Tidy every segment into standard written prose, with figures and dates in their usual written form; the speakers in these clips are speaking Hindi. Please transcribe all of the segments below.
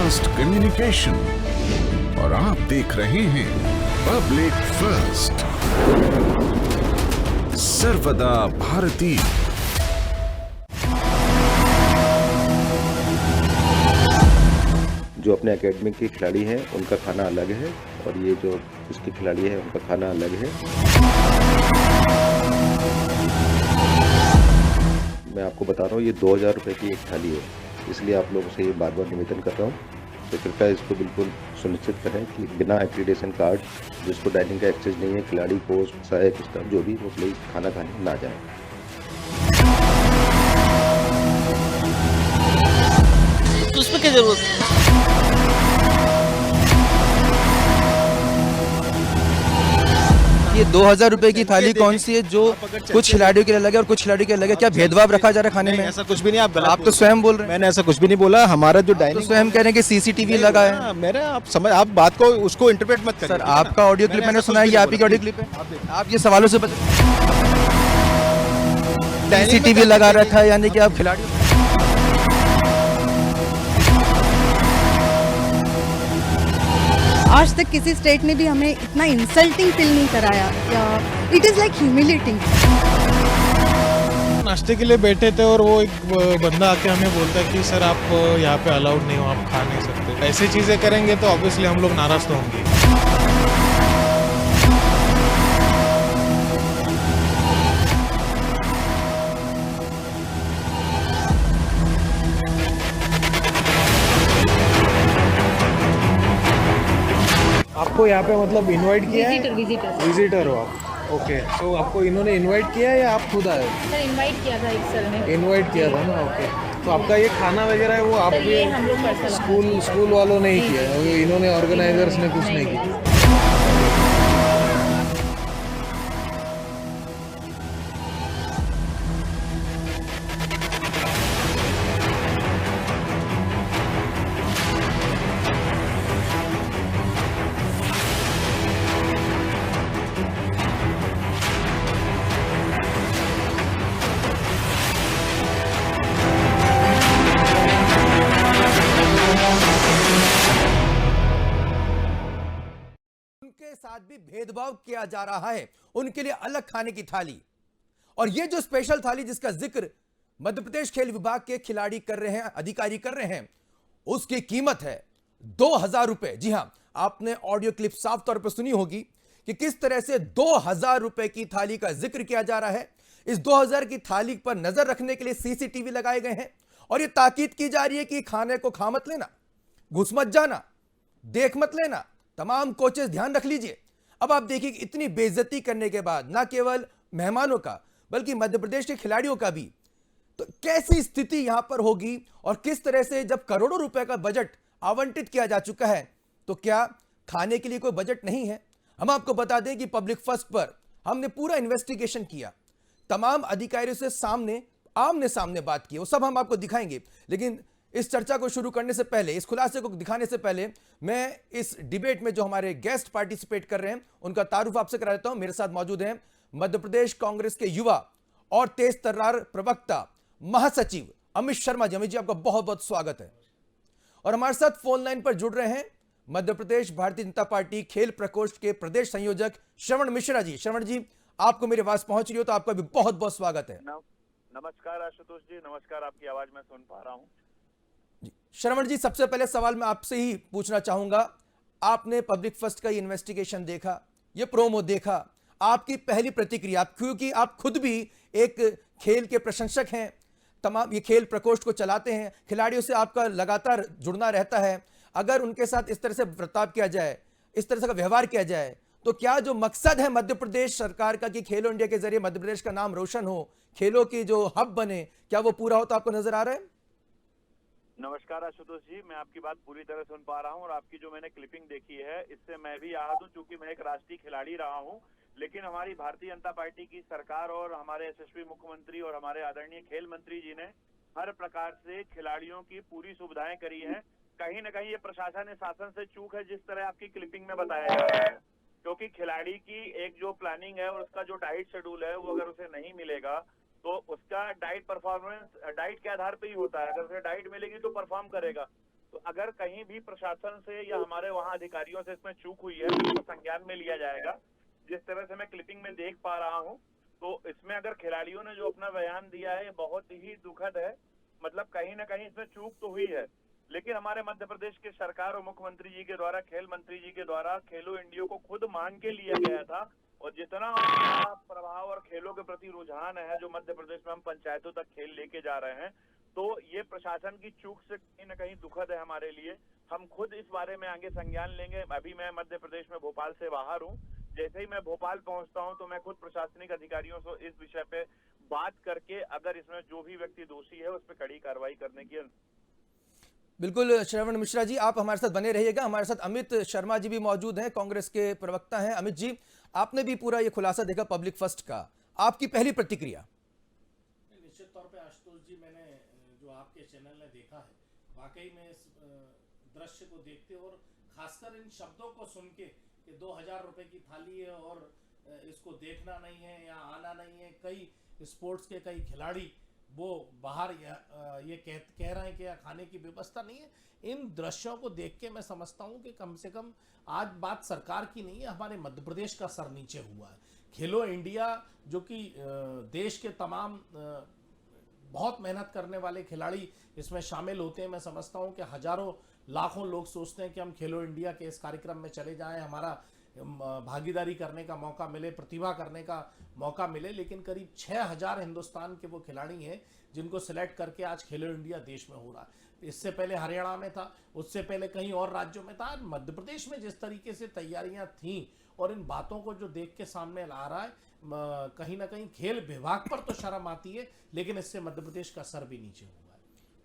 फास्ट कम्युनिकेशन और आप देख रहे हैं पब्लिक फर्स्ट, सर्वदा भारतीय। जो अपने एकेडमी के खिलाड़ी हैं उनका खाना अलग है और ये जो इसके खिलाड़ी हैं उनका खाना अलग है। मैं आपको बता रहा हूँ ये 2000 रुपये की एक थाली है, इसलिए आप लोगों से ये बार बार निवेदन कर रहा हूँ तो कृपया इसको बिल्कुल सुनिश्चित करें कि बिना एक्रीडेशन कार्ड जिसको डाइनिंग का एक्सेस नहीं है, खिलाड़ी कोच सहायक स्टाफ जो भी वो प्लीज खाना खाने ना जाए। तो उसमें क्या जरूरत है? ये 2000 रुपए की थाली कौन सी है जो कुछ खिलाड़ियों के लिए अलग है और कुछ खिलाड़ियों के लिए अलग है? क्या भेदभाव रखा जा रहा है खाने में? ऐसा कुछ भी नहीं, आप तो स्वयं बोल रहे हैं। मैंने ऐसा कुछ भी नहीं बोला। हमारा जो तो डाइनिंग स्वयं कह रहे हैं कि सीसीटीवी लगा है। मेरे आप बात को उसको इंटरप्रेट मत करिए। सर आपका ऑडियो क्लिप मैंने सुना है, ये आप ही का ऑडियो क्लिप है। आप ये सवालों से सीसीटीवी लगा रखा है यानी कि आप खिलाड़ियों आज तक किसी स्टेट ने भी हमें इतना इंसल्टिंग फील नहीं कराया या इट इज़ लाइक ह्यूमिलेटिंग। नाश्ते के लिए बैठे थे और वो एक बंदा आके हमें बोलता है कि सर आप यहाँ पे अलाउड नहीं हो, आप खा नहीं सकते। ऐसी चीज़ें करेंगे तो ऑब्वियसली हम लोग नाराज तो होंगे। आपको यहाँ पे मतलब इनवाइट किया है? विजिटर हो आप? ओके, तो आपको इन्होंने इनवाइट किया है या आप खुद आए? सर इनवाइट किया था एक सर ने। इनवाइट किया था ना, ओके। तो आपका ये खाना वगैरह है वो आप ये हम लोग पर्सनल स्कूल वालों ने ही किया है, इन्होंने ऑर्गेनाइजर्स ने कुछ नहीं किया। उनके साथ भी भेदभाव किया जा रहा है, उनके लिए अलग खाने की थाली। और ये जो स्पेशल थाली जिसका जिक्र मध्य प्रदेश खेल विभाग के खिलाड़ी कर रहे हैं, अधिकारी कर रहे हैं, उसकी कीमत है 2000 रुपए। जी हां, आपने ऑडियो क्लिप साफ तौर पर सुनी होगी कि किस तरह से 2000 रुपए की थाली का जिक्र किया जा रहा है। इस 2000 की थाली पर नजर रखने के लिए सीसीटीवी लगाए गए हैं और यह ताकीद की जा रही है कि खाने को खा मत लेना, घुस मत जाना, देख मत लेना, तमाम कोचेस ध्यान रख लीजिए। अब आप देखिए कि इतनी बेइज्जती करने के बाद ना केवल मेहमानों का बल्कि मध्य प्रदेश के खिलाड़ियों का भी, तो कैसी स्थिति यहां पर होगी और किस तरह से जब करोड़ों रुपए का बजट आवंटित किया जा चुका है तो क्या खाने के लिए कोई बजट नहीं है? हम आपको बता दें कि पब्लिक फर्स्ट पर हमने पूरा इन्वेस्टिगेशन किया, तमाम अधिकारियों से आमने सामने बात की, वो सब हम आपको दिखाएंगे। लेकिन इस चर्चा को शुरू करने से पहले, इस खुलासे को दिखाने से पहले मैं इस डिबेट में जो हमारे गेस्ट पार्टिसिपेट कर रहे हैं उनका तारुफ आपसे करा देता हूं। मेरे साथ मौजूद हैं मध्य प्रदेश कांग्रेस के युवा और तेज तर्रार प्रवक्ता महासचिव अमित शर्मा जी। अमित जी, आपका बहुत बहुत स्वागत है। और हमारे साथ फोन लाइन पर जुड़ रहे हैं मध्य प्रदेश भारतीय जनता पार्टी खेल प्रकोष्ठ के प्रदेश संयोजक श्रवण मिश्रा जी। श्रवण जी, आपको मेरी आवाज पहुंच रही हो तो आपका भी बहुत बहुत स्वागत है। नमस्कार आशुतोष जी, नमस्कार। आपकी आवाज मैं सुन पा रहा हूं। श्रवण जी, सबसे पहले सवाल मैं आपसे ही पूछना चाहूंगा, आपने पब्लिक फर्स्ट का ये इन्वेस्टिगेशन देखा, ये प्रोमो देखा, आपकी पहली प्रतिक्रिया, क्योंकि आप खुद भी एक खेल के प्रशंसक हैं, तमाम ये खेल प्रकोष्ठ को चलाते हैं, खिलाड़ियों से आपका लगातार जुड़ना रहता है, अगर उनके साथ इस तरह से बर्ताव किया जाए, इस तरह से व्यवहार किया जाए, तो क्या जो मकसद है मध्य प्रदेश सरकार का कि खेलो इंडिया के जरिए मध्य प्रदेश का नाम रोशन हो, खेलों की जो हब बने, क्या वो पूरा हो तो आपको नजर आ रहा है? नमस्कार आशुतोष जी, मैं आपकी बात पूरी तरह सुन पा रहा हूं और आपकी जो मैंने क्लिपिंग देखी है इससे मैं भी आहत हूं, चूंकि मैं एक राष्ट्रीय खिलाड़ी रहा हूं। लेकिन हमारी भारतीय जनता पार्टी की सरकार और हमारे यशस्वी मुख्यमंत्री और हमारे आदरणीय खेल मंत्री जी ने हर प्रकार से खिलाड़ियों की पूरी सुविधाएं करी हैं। कहीं ना कहीं ये प्रशासन शासन से चूक है जिस तरह आपकी क्लिपिंग में बताया जा रहा है, क्योंकि खिलाड़ी की एक जो प्लानिंग है और उसका जो डाइट शेड्यूल है वो अगर उसे नहीं मिलेगा तो उसका डाइट परफॉर्मेंस डाइट के आधार पे ही होता है। अगर उसे डाइट मिलेगी तो परफॉर्म करेगा, तो अगर कहीं भी प्रशासन से या हमारे वहाँ अधिकारियों से इसमें चूक हुई है तो इसको संज्ञान में लिया जाएगा। जिस तरह से मैं क्लिपिंग में देख पा रहा हूँ तो इसमें अगर खिलाड़ियों ने जो अपना बयान दिया है बहुत ही दुखद है। मतलब कहीं ना कहीं इसमें चूक तो हुई है, लेकिन हमारे मध्य प्रदेश के सरकार और मुख्यमंत्री जी के द्वारा, खेल मंत्री जी के द्वारा खेलो इंडिया को खुद मांग के लिया गया था और जितना प्रभाव और खेलों के प्रति रुझान है जो मध्य प्रदेश में हम पंचायतों तक खेल लेके जा रहे हैं, तो ये प्रशासन की चूक से कहीं ना कहीं दुखद है हमारे लिए। हम खुद इस बारे में आगे संज्ञान लेंगे। अभी मैं मध्य प्रदेश में भोपाल से बाहर हूँ। जैसे ही मैं भोपाल पहुंचता हूं तो मैं खुद प्रशासनिक अधिकारियों से इस विषय पे बात करके अगर इसमें जो भी व्यक्ति दोषी है उस पर कड़ी कार्रवाई करने की। बिल्कुल श्रवण मिश्रा जी, आप हमारे साथ बने रहिएगा। हमारे साथ अमित शर्मा जी भी मौजूद हैं, कांग्रेस के प्रवक्ता हैं। अमित जी, आपने भी पूरा ये खुलासा देखा पब्लिक फर्स्ट का, आपकी पहली प्रतिक्रिया? निश्चित तौर पे आशुतोष जी, मैंने जो आपके चैनल ने देखा है, वाकई में इस दृश्य को देखते और खासकर इन शब्दों को सुन के कि 2000 रुपए की थाली है और इसको देखना नहीं है या आना नहीं है, कई स्पोर्ट्स के कई खिलाड़ी वो बाहर ये कह रहे हैं कि खाने की व्यवस्था नहीं है। इन दृश्यों को देख के मैं समझता हूं कि कम से कम आज बात सरकार की नहीं है, हमारे मध्य प्रदेश का सर नीचे हुआ है। खेलो इंडिया जो कि देश के तमाम बहुत मेहनत करने वाले खिलाड़ी इसमें शामिल होते हैं। मैं समझता हूं कि हजारों लाखों लोग सोचते हैं कि हम खेलो इंडिया के इस कार्यक्रम में चले जाएं, हमारा भागीदारी करने का मौका मिले, प्रतिभा करने का मौका मिले, लेकिन करीब 6000 हिंदुस्तान के वो खिलाड़ी हैं जिनको सिलेक्ट करके आज खेलो इंडिया देश में हो रहा है। इससे पहले हरियाणा में था, उससे पहले कहीं और राज्यों में था। मध्य प्रदेश में जिस तरीके से तैयारियां थीं और इन बातों को जो देख के सामने ला रहा है, कहीं ना कहीं खेल विभाग पर तो शर्म आती है, लेकिन इससे मध्य प्रदेश का सर भी नीचे हुआ है।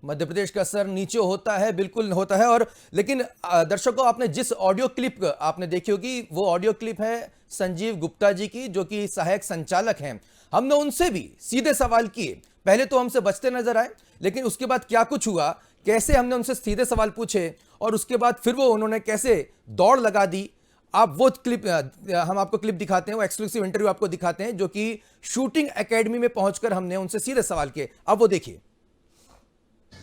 मध्य प्रदेश का सर नीचे होता है, बिल्कुल होता है। और लेकिन दर्शकों, आपने जिस ऑडियो क्लिप आपने देखी होगी, वो ऑडियो क्लिप है संजीव गुप्ता जी की, जो कि सहायक संचालक हैं। हमने उनसे भी सीधे सवाल किए। पहले तो हमसे बचते नजर आए, लेकिन उसके बाद क्या कुछ हुआ, कैसे हमने उनसे सीधे सवाल पूछे और उसके बाद फिर वो उन्होंने कैसे दौड़ लगा दी, आप वो क्लिप, हम आपको क्लिप दिखाते हैं, वो एक्सक्लूसिव इंटरव्यू आपको दिखाते हैं जो कि शूटिंग एकेडमी में पहुंचकर हमने उनसे सीधे सवाल किए। अब वो देखिए।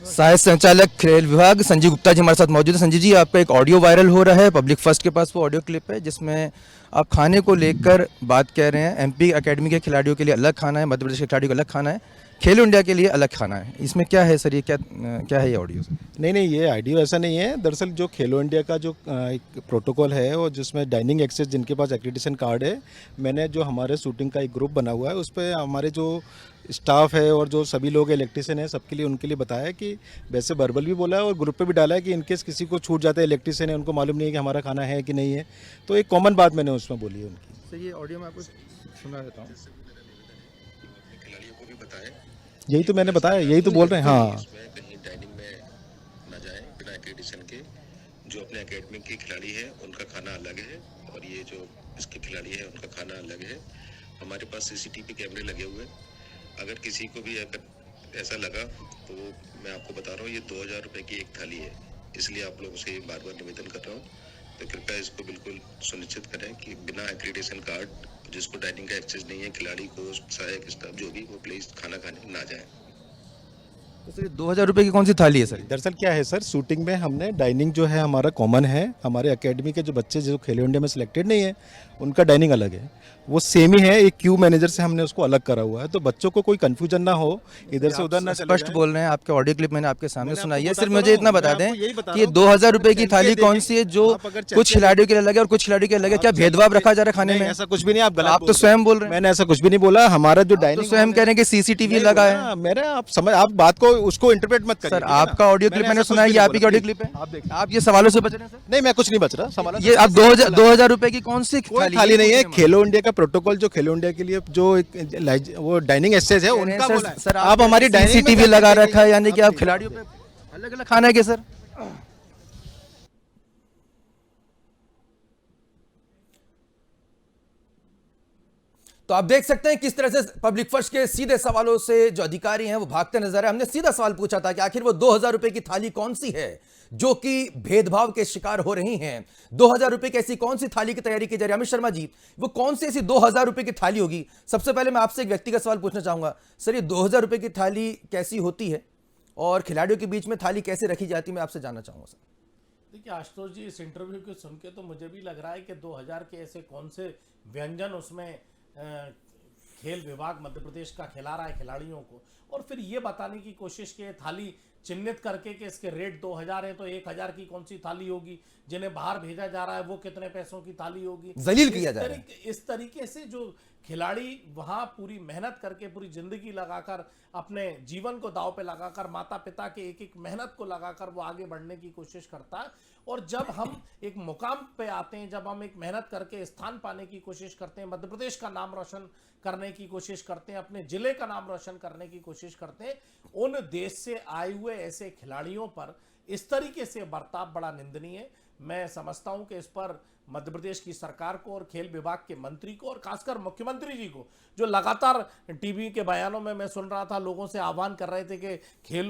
सहायक संचालक खेल विभाग संजीव गुप्ता जी हमारे साथ मौजूद है। संजीव जी, आपका एक ऑडियो वायरल हो रहा है, पब्लिक फर्स्ट के पास वो ऑडियो क्लिप है जिसमें आप खाने को लेकर बात कह रहे हैं। एमपी एकेडमी के खिलाड़ियों के लिए अलग खाना है, मध्य प्रदेश के खिलाड़ियों को अलग खाना है, खेलो इंडिया के लिए अलग खाना है। इसमें क्या है सर, ये क्या है ये ऑडियो? नहीं, ये ऑडियो ऐसा नहीं है। दरअसल जो खेलो इंडिया का जो एक प्रोटोकॉल है और जिसमें डाइनिंग एक्सेस जिनके पास एक्रेडिटेशन कार्ड है, मैंने जो हमारे शूटिंग का एक ग्रुप बना हुआ है उस पर हमारे जो स्टाफ है और जो सभी लोग इलेक्ट्रिशियन है सबके लिए, उनके लिए बताया कि वैसे वर्बल भी बोला है और ग्रुप पे भी डाला है कि इनकेस किसी को छूट जाता है, इलेक्ट्रिशियन है, उनको मालूम नहीं है कि हमारा खाना है कि नहीं है, तो एक कॉमन बात मैंने उसमें बोली है उनकी। सर, ये ऑडियो में आपको सुना देता हूँ। खिलाड़ियों को भी बताएं, यही तो मैंने बताया, यही तो बोल रहे हैं। हाँ, कहीं डाइनिंग में ना जाएं बिना एक्रेडिटेशन के। जो अपने एकेडमी के खिलाड़ी हैं उनका खाना अलग है और ये जो इसके खिलाड़ी हैं उनका खाना अलग है। हमारे पास सीसीटीवी कैमरे लगे हुए हैं। अगर किसी को भी अगर ऐसा लगा तो मैं आपको बता रहा हूँ, ये 2000 रुपये की एक थाली है, इसलिए आप लोगों से बार बार निवेदन कर रहा हूँ, तो कृपया इसको बिल्कुल सुनिश्चित करें कि बिना एक्रेडिटेशन कार्ड, जिसको डाइनिंग का एक्सेस नहीं है, खिलाड़ी को, सहायक स्टाफ जो भी, वो प्लीज खाना खाने ना जाए। तो सर 2000 रुपये की कौन सी थाली है सर? दरअसल क्या है सर, शूटिंग में हमने डाइनिंग जो है हमारा कॉमन है। हमारे एकेडमी के जो बच्चे जो खेलो इंडिया में सिलेक्टेड नहीं है उनका डाइनिंग अलग है, वो सेम ही है। एक क्यू मैनेजर से हमने उसको अलग करा हुआ है, तो बच्चों को कोई कंफ्यूजन ना हो, इधर से उधर ना चले जाए। स्पष्ट बोल रहे हैं, आपके ऑडियो क्लिप मैंने आपके सामने सुनाई है। सिर्फ मुझे इतना बता दें कि 2000 रुपये की थाली कौन सी है, जो कुछ खिलाड़ियों के लिए अलग है और कुछ खिलाड़ियों के लिए अलग है? क्या भेदभाव रखा जा रहा है खाने में? ऐसा कुछ भी नहीं, आप तो स्वयं बोल रहे हैं। मैंने ऐसा कुछ भी नहीं बोला। हमारा जो डाइनिंग स्वयं कह रहे हैं कि सीसीटीवी लगा है। मेरे आप बात को उसको इंटरप्रेट मत करिए। सर, आपका ऑडियो क्लिप मैंने सुना है, ये आप ही का ऑडियो क्लिप है। आप ये सवालों से बच रहे हैं सर? नहीं, मैं कुछ नहीं बच रहा। ये आप 2000 रुपए की कौन सी थाली नहीं है। खेलो इंडिया का प्रोटोकॉल, जो खेलो इंडिया के लिए जो वो डाइनिंग एक्सेस है उनका बोला है। सर, आप हमारी सीसीटीवी लगा रखा है, यानी कि आप खिलाड़ियों पे अलग अलग खाना है क्या सर? तो आप देख सकते हैं किस तरह से पब्लिक फर्स्ट के सीधे सवालों से जो अधिकारी हैं वो भागते नजर आए। हमने सीधा सवाल पूछा था कि आखिर वो 2000 रुपए की थाली कौन सी है जो कि भेदभाव के शिकार हो रही हैं। 2000 रुपए की ऐसी कौन सी थाली की तैयारी की जा रही है? अमित शर्मा जी, वो कौन सी ऐसी 2000 रुपए की थाली होगी? सबसे पहले मैं आपसे एक व्यक्तिगत सवाल पूछना चाहूंगा सर, ये 2000 रुपए की थाली कैसी होती है और खिलाड़ियों के बीच में थाली कैसे रखी जाती है, मैं आपसे जानना चाहूँगा सर। देखिए आशुतोष जी, इस इंटरव्यू को सुन के तो मुझे भी लग रहा है कि 2000 के ऐसे कौन से व्यंजन उसमें खेल विभाग मध्य प्रदेश का खिला रहा है खिलाड़ियों को, और फिर ये बताने की कोशिश की थाली चिन्हित करके कि इसके रेट 2000 है तो 1000 की कौन सी थाली होगी, जिन्हें बाहर भेजा जा रहा है वो कितने पैसों की थाली होगी, जलील किया जा रहा है। इस तरीके से जो खिलाड़ी वहां पूरी मेहनत करके पूरी जिंदगी लगाकर अपने जीवन को दांव पे लगाकर माता पिता के एक एक मेहनत को लगाकर वो आगे बढ़ने की कोशिश करता है, और जब हम एक मुकाम पे आते हैं, जब हम एक मेहनत करके स्थान पाने की कोशिश करते हैं, मध्य प्रदेश का नाम रोशन करने की कोशिश करते हैं, अपने जिले का नाम रोशन करने की कोशिश करते हैं, उन देश से आए हुए ऐसे खिलाड़ियों पर इस तरीके से बर्ताव बड़ा निंदनीय है। मैं समझता हूं कि इस पर मध्य प्रदेश की सरकार को और खेल विभाग के मंत्री को और खासकर मुख्यमंत्री जी को, जो लगातार टीवी के बयानों में मैं सुन रहा था लोगों से आह्वान कर रहे थे कि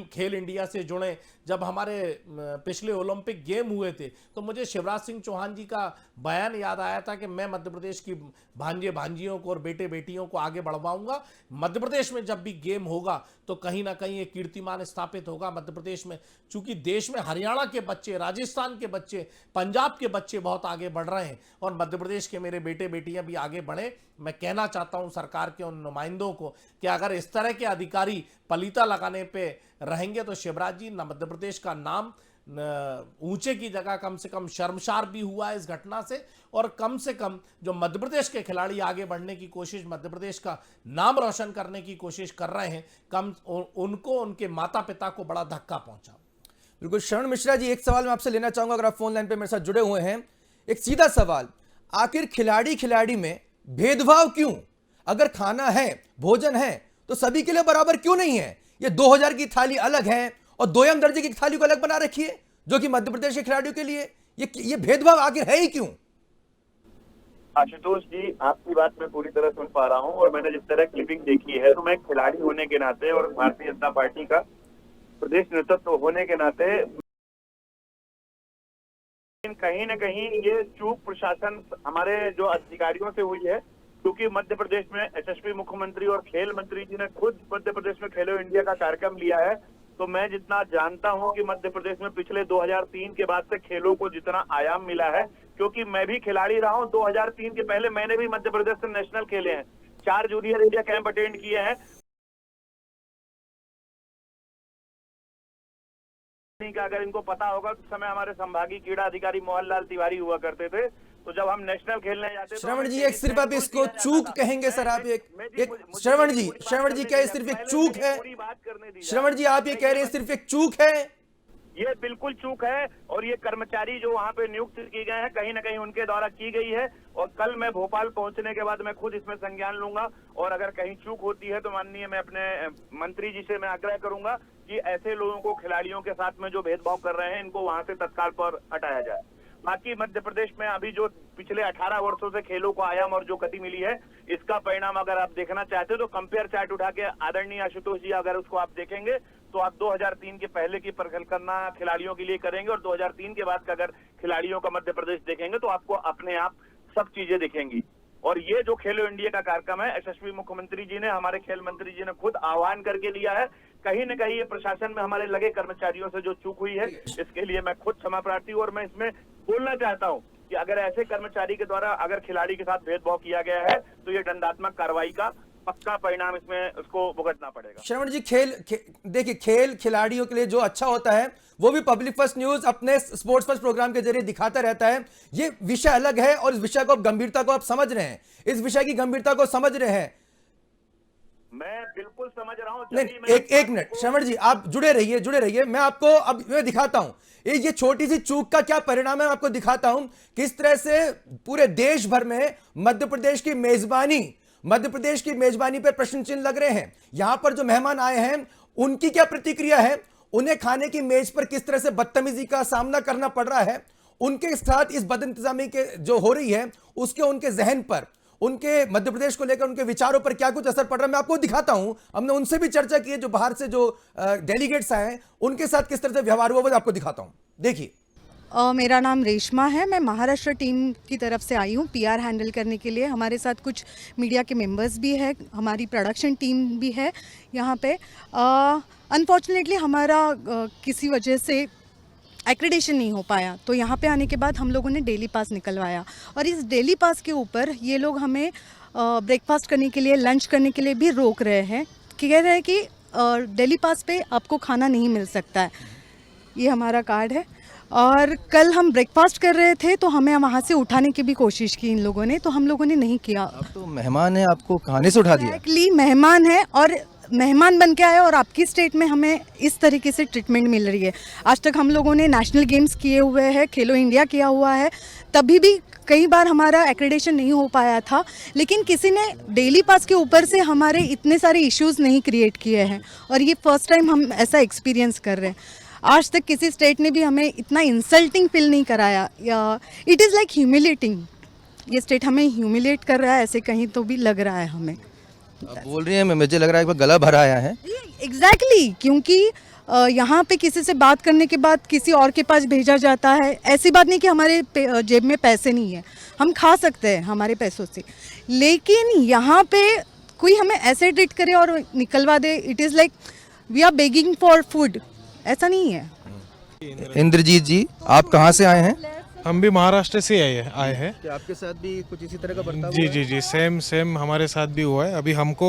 खेल इंडिया से जुड़ें। जब हमारे पिछले ओलंपिक गेम हुए थे तो मुझे शिवराज सिंह चौहान जी का बयान याद आया था कि मैं मध्य प्रदेश की भांजे भांजियों को और बेटे बेटियों को आगे बढ़वाऊंगा। मध्य प्रदेश में जब भी गेम होगा तो कहीं ना कहीं एक कीर्तिमान स्थापित होगा मध्य प्रदेश में, चूंकि देश में हरियाणा के बच्चे, राजस्थान के बच्चे, पंजाब के बच्चे बहुत आगे बढ़ रहे हैं और मध्य प्रदेश के मेरे बेटे बेटियां भी आगे बढ़े। मैं कहना चाहता हूं सरकार के उन नुमाइंदों को कि अगर इस तरह के अधिकारी पलीता लगाने पे रहेंगे तो शिवराज जी, मध्य प्रदेश का नाम ऊंचे की जगह कम से कम शर्मसार भी हुआ है इस घटना से, और कम से कम जो मध्य प्रदेश के खिलाड़ी आगे बढ़ने की कोशिश, मध्य प्रदेश का नाम रोशन करने की कोशिश कर रहे हैं, कम उनको, उनके माता पिता को बड़ा धक्का पहुंचा। बिल्कुल। शरण मिश्रा जी, एक सवाल मैं आपसे लेना चाहूंगा, अगर आप फोन लाइन पे मेरे साथ जुड़े हुए हैं। एक सीधा सवाल, आखिर खिलाड़ी में भेदभाव क्यों? अगर खाना है, भोजन है, तो सभी के लिए बराबर क्यों नहीं है? ये 2000 की थाली अलग है और दोयम दर्जे की थाली को अलग बना रखी है, जो कि मध्य प्रदेश के खिलाड़ियों के लिए ये भेदभाव आखिर है ही क्यों? आशुतोष जी, आपकी बात मैं पूरी तरह सुन पा रहा हूं, और मैंने जिस तरह क्लिपिंग देखी है तो मैं खिलाड़ी होने के नाते और भारतीय जनता पार्टी का प्रदेश नेतृत्व होने के नाते कहीं न कहीं ये चूक प्रशासन हमारे जो अधिकारियों से हुई है, क्योंकि मध्य प्रदेश में यशस्वी मुख्यमंत्री और खेल मंत्री जी ने खुद मध्य प्रदेश में खेलो इंडिया का कार्यक्रम लिया है। तो मैं जितना जानता हूं कि मध्य प्रदेश में पिछले 2003 के बाद से खेलों को जितना आयाम मिला है, क्योंकि मैं भी खिलाड़ी रहा हूं, 2003 के पहले मैंने भी मध्य प्रदेश से नेशनल खेले हैं, 4 जूनियर इंडिया कैंप अटेंड किए हैं। का अगर इनको पता होगा तो समय हमारे संभागीय क्रीड़ा अधिकारी मोहनलाल तिवारी हुआ करते थे, तो जब हम नेशनल खेलने जाते थे। श्रवण जी, एक सिर्फ आप इसको चूक कहेंगे सर? आप एक श्रवण जी क्या ये सिर्फ एक चूक है? श्रवण जी, आप ये कह रहे हैं सिर्फ एक चूक है? ये बिल्कुल चूक है, और ये कर्मचारी जो वहाँ पे नियुक्त किए गए हैं कहीं ना कहीं उनके द्वारा की गई है, और कल मैं भोपाल पहुंचने के बाद मैं खुद इसमें संज्ञान लूंगा, और अगर कहीं चूक होती है तो माननीय मैं अपने मंत्री जी से मैं आग्रह करूंगा कि ऐसे लोगों को, खिलाड़ियों के साथ में जो भेदभाव कर रहे हैं, इनको वहां से तत्काल पर हटाया जाए। बाकी मध्य प्रदेश में अभी जो पिछले 18 वर्षों से खेलों को आयाम और जो गति मिली है, इसका परिणाम अगर आप देखना चाहते हो तो कंपेयर चार्ट उठा के आदरणीय आशुतोष जी अगर उसको आप देखेंगे तो आप 2003 के पहले की परिकल्पना खिलाड़ियों के लिए करेंगे, और 2003 के बाद का अगर खिलाड़ियों का मध्य प्रदेश देखेंगे तो आपको अपने आप सब चीजें दिखेंगी। और ये जो खेलो इंडिया का कार्यक्रम है, यशस्वी मुख्यमंत्री जी ने, हमारे खेल मंत्री जी ने खुद आह्वान करके लिया है। कहीं न कहीं ये प्रशासन में हमारे लगे कर्मचारियों से जो चूक हुई है, इसके लिए मैं खुद क्षमा प्रार्थी हूं, और मैं इसमें बोलना चाहता हूं कि अगर ऐसे कर्मचारी के द्वारा अगर खिलाड़ी के साथ भेदभाव किया गया है तो ये दंडात्मक कार्रवाई का पक्का परिणाम इसमें उसको भुगतना पड़ेगा। श्रवण जी, देखिए, खेल खिलाड़ियों के लिए जो अच्छा होता है वो भी पब्लिक फर्स्ट न्यूज अपने स्पोर्ट्स फर्स्ट प्रोग्राम के जरिए दिखाता रहता है। ये विषय अलग है और इस विषय को गंभीरता को आप समझ रहे हैं, इस विषय की गंभीरता को समझ रहे हैं। मैं बिल्कुल समझ रहा हूं। नहीं, एक मिनट श्रवण जी, आप जुड़े रहिए। मैं आपको अब मैं दिखाता हूं ये छोटी सी चूक का क्या परिणाम है, आपको दिखाता हूं किस तरह से पूरे देश भर में मध्य प्रदेश की मेजबानी पर प्रश्न चिन्ह लग रहे हैं। यहां पर जो मेहमान आए हैं उनकी क्या प्रतिक्रिया है, उन्हें खाने की मेज पर किस तरह से बदतमीजी का सामना करना पड़ रहा है, उनके साथ इस बदइंतजामी के जो हो रही है उसके उनके जहन पर, उनके मध्य प्रदेश को लेकर उनके विचारों पर क्या कुछ असर पड़ रहा है, मैं आपको दिखाता हूं। हमने उनसे भी चर्चा की है, जो बाहर से जो डेलीगेट्स आए हैं उनके साथ किस तरह से व्यवहार हुआ वो आपको दिखाता हूं। देखिए, मेरा नाम रेशमा है। मैं महाराष्ट्र टीम की तरफ से आई हूँ पीआर हैंडल करने के लिए। हमारे साथ कुछ मीडिया के मेंबर्स भी है, हमारी प्रोडक्शन टीम भी है यहाँ पे। अनफॉर्चुनेटली हमारा किसी वजह से एक्रेडिटेशन नहीं हो पाया, तो यहाँ पे आने के बाद हम लोगों ने डेली पास निकलवाया और इस डेली पास के ऊपर ये लोग हमें ब्रेकफास्ट करने के लिए, लंच करने के लिए भी रोक रहे हैं कि कह रहे हैं कि डेली पास पे आपको खाना नहीं मिल सकता है। ये हमारा कार्ड है और कल हम ब्रेकफास्ट कर रहे थे तो हमें वहाँ से उठाने की भी कोशिश की इन लोगों ने, तो हम लोगों ने नहीं किया। आप तो मेहमान हैं, आपको खाने से उठा दिया? एक्चुअली मेहमान है और मेहमान बन के आए और आपकी स्टेट में हमें इस तरीके से ट्रीटमेंट मिल रही है। आज तक हम लोगों ने नेशनल गेम्स किए हुए हैं, खेलो इंडिया किया हुआ है, तभी भी कई बार हमारा एक्रेडिटेशन नहीं हो पाया था, लेकिन किसी ने डेली पास के ऊपर से हमारे इतने सारे इश्यूज़ नहीं क्रिएट किए हैं और ये फर्स्ट टाइम हम ऐसा एक्सपीरियंस कर रहे हैं। आज तक किसी स्टेट ने भी हमें इतना इंसल्टिंग फील नहीं कराया, या इट इज़ लाइक ह्यूमिलेटिंग। ये स्टेट हमें ह्यूमिलेट कर रहा है, ऐसे कहीं तो भी लग रहा है हमें। आप बोल रही हैं, मुझे लग रहा है कि गला भरा आया है। एग्जैक्टली, क्योंकि यहाँ पे किसी से बात करने के बाद किसी और के पास भेजा जाता है। ऐसी बात नहीं कि हमारे जेब में पैसे नहीं है, हम खा सकते हैं हमारे पैसों से, लेकिन यहाँ पे कोई हमें ऐसे ट्रीट करे और निकलवा दे। It is like we are begging for food, ऐसा नहीं है। इंद्रजीत जी, आप कहाँ से आए हैं? हम भी महाराष्ट्र से आए हैं। क्या आपके साथ भी कुछ इसी तरह का बर्ताव जी जी जी, सेम हमारे साथ भी हुआ है। अभी हमको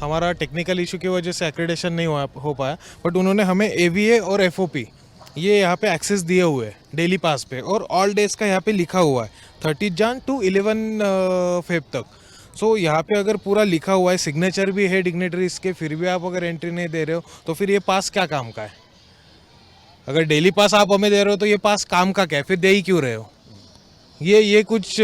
हमारा टेक्निकल इशू की वजह से एक्रेडिटेशन नहीं हो पाया, बट उन्होंने हमें AVA और FOP ये यहाँ पे एक्सेस दिए हुए हैं डेली पास पे, और ऑल डेज का यहाँ पे लिखा हुआ है 30 जन to 11 फेब तक। सो यहाँ पे अगर पूरा लिखा हुआ है, सिग्नेचर भी है डिग्नेटरीज के, फिर भी आप अगर एंट्री नहीं दे रहे हो तो फिर ये पास क्या काम का है? अगर डेली पास आप हमें दे रहे हो तो ये पास काम का क्या है? फिर दे ही क्यों रहे हो? ये कुछ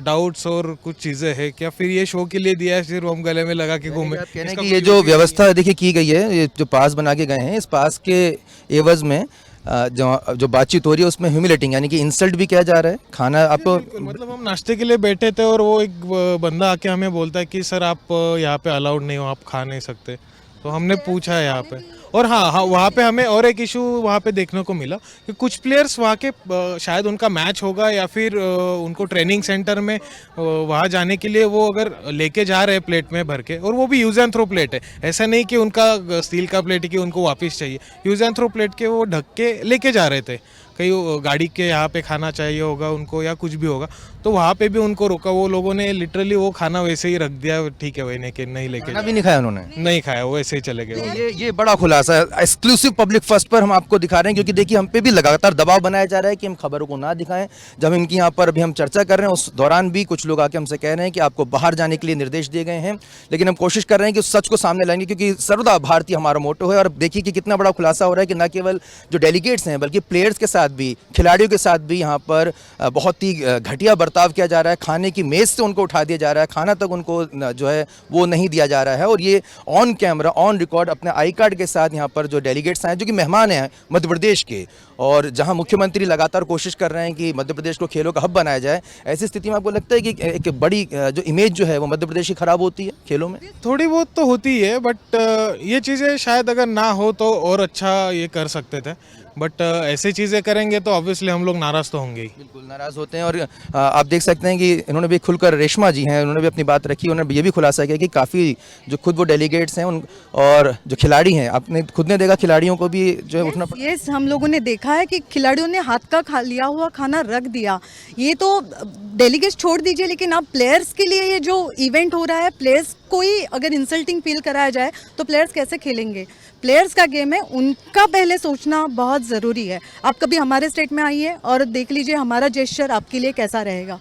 डाउट्स और कुछ चीज़ें हैं क्या? फिर ये शो के लिए दिया है, सिर्फ हम गले में लगा के घूमे? कहने की ये जो व्यवस्था देखिए की गई है, ये जो पास बना के गए हैं, इस पास के एवज में जो बातचीत हो रही है उसमें ह्यूमिलेटिंग यानी कि इंसल्ट भी किया जा रहा है। खाना आपको मतलब हम नाश्ते के लिए बैठे थे और वो एक बंदा आके हमें बोलता है कि सर आप यहाँ पे अलाउड नहीं हो, आप खा नहीं सकते। तो हमने पूछा है यहाँ पे, और हाँ वहाँ पे हमें और एक इशू वहाँ पे देखने को मिला कि कुछ प्लेयर्स वहाँ के शायद उनका मैच होगा या फिर उनको ट्रेनिंग सेंटर में वहाँ जाने के लिए वो अगर लेके जा रहे हैं प्लेट में भर के, और वो भी यूज़ एंड थ्रो प्लेट है, ऐसा नहीं कि उनका स्टील का प्लेट है कि उनको वापस चाहिए, यूज़ एंड थ्रो प्लेट के वो ढक के लेके जा रहे थे। कहीं गाड़ी के यहाँ पे खाना चाहिए होगा उनको या कुछ भी होगा, तो वहाँ पे भी उनको रोका। वो लोगों ने लिटरली वो खाना वैसे ही रख दिया, ठीक है भाई नहीं लेके खाना भी नहीं खाया उन्होंने? नहीं खाया, वो ऐसे ही चले गए। ये बड़ा खुलासा है। एक्सक्लूसिव पब्लिक फर्स्ट पर हम आपको दिखा रहे हैं, क्योंकि देखिए हम पे भी लगातार दबाव बनाया जा रहा है कि हम खबरों को ना दिखाएं। जब इनकी यहाँ पर अभी हम चर्चा कर रहे हैं, उस दौरान भी कुछ लोग आके हमसे कह रहे हैं कि आपको बाहर जाने के लिए निर्देश दिए गए हैं, लेकिन हम कोशिश कर रहे हैं कि उस सच को सामने लाएंगे, क्योंकि सर्वदा भारतीय हमारा मोटो है। और देखिए कि कितना बड़ा खुलासा हो रहा है कि न केवल जो डेलीगेट्स हैं बल्कि प्लेयर्स के साथ भी, खिलाड़ियों के साथ भी यहाँ पर बहुत ही घटिया बर्ताव किया जा रहा है। खाने की मेज से उनको उठा दिया जा रहा है, खाना तक उनको जो है वो नहीं दिया जा रहा है। और ये ऑन कैमरा, ऑन रिकॉर्ड अपने आई कार्ड के साथ यहाँ पर जो डेलीगेट्स आए, जो कि मेहमान हैं मध्य प्रदेश के, और जहाँ मुख्यमंत्री लगातार कोशिश कर रहे हैं कि मध्य प्रदेश को खेलों का हब बनाया जाए, ऐसी स्थिति में आपको लगता है कि एक बड़ी जो इमेज जो है वो मध्य प्रदेश की खराब होती है खेलों में? थोड़ी बहुत तो होती है, बट ये चीज़ें शायद अगर ना हो तो और अच्छा ये कर सकते थे, बट ऐसी चीज़ें करेंगे तो ऑब्वियसली हम लोग नाराज़ तो होंगे ही। बिल्कुल नाराज़ होते हैं। और आप देख सकते हैं कि इन्होंने भी खुलकर, रेशमा जी हैं, उन्होंने भी अपनी बात रखी। उन्होंने ये भी खुलासा किया कि काफ़ी जो खुद वो डेलीगेट्स हैं और जो खिलाड़ी हैं, आपने खुद ने देखा खिलाड़ियों को भी जो है उठना पड़ा। यस, हम लोगों ने देखा है कि खिलाड़ियों ने हाथ का लिया हुआ खाना रख दिया। ये तो डेलीगेट्स छोड़ दीजिए, लेकिन आप प्लेयर्स के लिए ये जो इवेंट हो रहा है, प्लेयर्स को ही अगर इंसल्टिंग फील कराया जाए तो प्लेयर्स कैसे खेलेंगे? प्लेयर्स का गेम है, उनका पहले सोचना बहुत ज़रूरी है। आप कभी हमारे स्टेट में आइए और देख लीजिए हमारा जेस्चर आपके लिए कैसा रहेगा।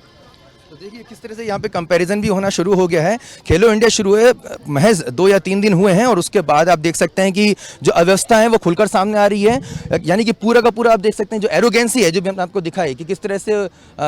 तो देखिए किस तरह से यहाँ पे कंपैरिजन भी होना शुरू हो गया है। खेलो इंडिया शुरू हुए महज 2 या 3 दिन हुए हैं और उसके बाद आप देख सकते हैं कि जो अव्यवस्था है वो खुलकर सामने आ रही है। यानी कि पूरा का पूरा आप देख सकते हैं जो एरोगेंसी है, जो भी हमने आपको दिखाई कि किस तरह से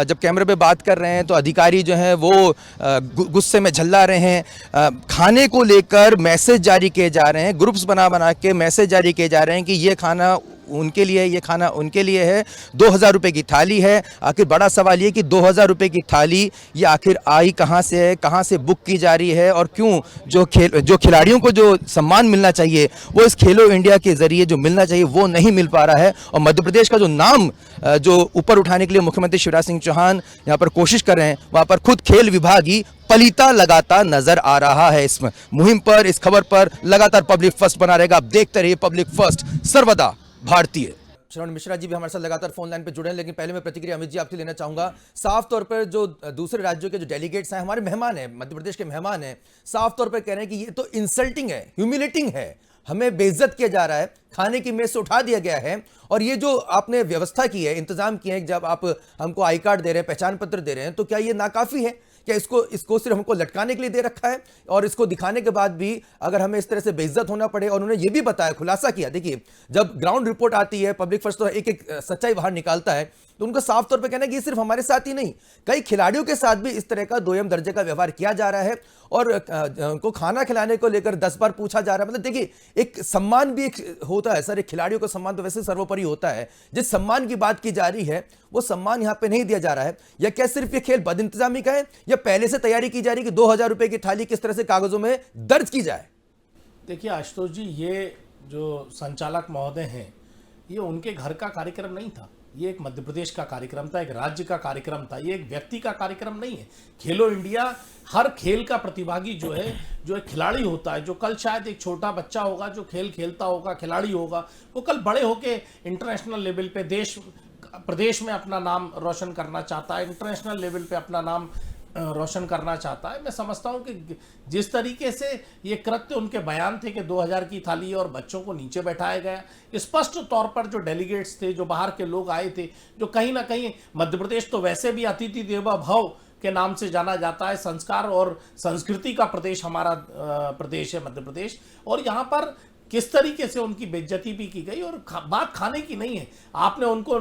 जब कैमरे पे बात कर रहे हैं तो अधिकारी जो हैं वो गुस्से में झल्ला रहे हैं। खाने को लेकर मैसेज जारी किए जा रहे हैं, ग्रुप्स बना के मैसेज जारी किए जा रहे हैं कि ये खाना उनके लिए, ये खाना उनके लिए है। 2000 रुपये की थाली है। आखिर बड़ा सवाल ये कि 2000 रुपये की थाली ये आखिर आई कहाँ से है, कहाँ से बुक की जा रही है, और क्यों जो खिलाड़ियों को जो सम्मान मिलना चाहिए वो इस खेलो इंडिया के जरिए जो मिलना चाहिए वो नहीं मिल पा रहा है। और मध्य प्रदेश का जो नाम जो ऊपर उठाने के लिए मुख्यमंत्री शिवराज सिंह चौहान यहाँ पर कोशिश कर रहे हैं, वहाँ पर खुद खेल विभाग ही पलीता लगाता नजर आ रहा है। इस मुहिम पर, इस खबर पर लगातार पब्लिक फर्स्ट बना रहेगा। आप देखते रहिए पब्लिक फर्स्ट, सर्वदा भारतीय। श्रवण मिश्रा जी भी हमारे साथ लगातार फोन लाइन पे जुड़े हैं, लेकिन पहले मैं प्रतिक्रिया अमित जी आपसे लेना चाहूंगा। साफ तौर पर जो दूसरे राज्यों के जो डेलीगेट्स हैं, हमारे मेहमान हैं, मध्य प्रदेश के मेहमान हैं, साफ तौर पर कह रहे हैं कि ये तो इंसल्टिंग है, ह्यूमिलेटिंग है, हमें बेइज्जत किया जा रहा है, खाने की मेज से उठा दिया गया है। और ये जो आपने व्यवस्था की है, इंतजाम किए हैं, जब आप हमको आई कार्ड दे रहे हैं, पहचान पत्र दे रहे हैं, तो क्या ये नाकाफी है? क्या इसको सिर्फ हमको लटकाने के लिए दे रखा है? और इसको दिखाने के बाद भी अगर हमें इस तरह से बेइज्जत होना पड़े। और उन्होंने ये भी बताया, खुलासा किया, देखिए जब ग्राउंड रिपोर्ट आती है, पब्लिक फर्स्ट तो एक एक सच्चाई बाहर निकालता है, तो उनका साफ तौर पे कहना है कि ये सिर्फ हमारे साथ ही नहीं, कई खिलाड़ियों के साथ भी इस तरह का दोयम दर्जे का व्यवहार किया जा रहा है। और उनको खाना खिलाने को लेकर 10 बार पूछा जा रहा है। मतलब देखिए, एक सम्मान भी एक होता है सर, एक खिलाड़ियों का सम्मान तो वैसे सर्वोपरि होता है। जिस सम्मान की बात की जा रही है वो सम्मान यहाँ पे नहीं दिया जा रहा है। या क्या सिर्फ ये खेल बदइंतजामी का है, या पहले से तैयारी की जा रही है कि 2000 रुपए की थाली किस तरह से कागजों में दर्ज की जाए? देखिए आशुतोष जी, ये जो संचालक महोदय हैं, ये उनके घर का कार्यक्रम नहीं था, ये एक मध्य प्रदेश का कार्यक्रम था, एक राज्य का कार्यक्रम था, ये एक व्यक्ति का कार्यक्रम नहीं है। खेलो इंडिया हर खेल का प्रतिभागी जो है, जो एक खिलाड़ी होता है, जो कल शायद एक छोटा बच्चा होगा जो खेल खेलता होगा, खिलाड़ी होगा, वो कल बड़े होके इंटरनेशनल लेवल पे देश प्रदेश में अपना नाम रोशन करना चाहता है, इंटरनेशनल लेवल पे अपना नाम रोशन करना चाहता है। मैं समझता हूं कि जिस तरीके से ये कृत्य उनके बयान थे कि 2000 की थाली और बच्चों को नीचे बैठाया गया, स्पष्ट तौर पर जो डेलीगेट्स थे, जो बाहर के लोग आए थे, जो कहीं ना कहीं मध्य प्रदेश तो वैसे भी अतिथि देवो भव के नाम से जाना जाता है, संस्कार और संस्कृति का प्रदेश हमारा प्रदेश है मध्य प्रदेश, और यहाँ पर किस तरीके से उनकी बेइज्जती भी की गई। और बात खाने की नहीं है, आपने उनको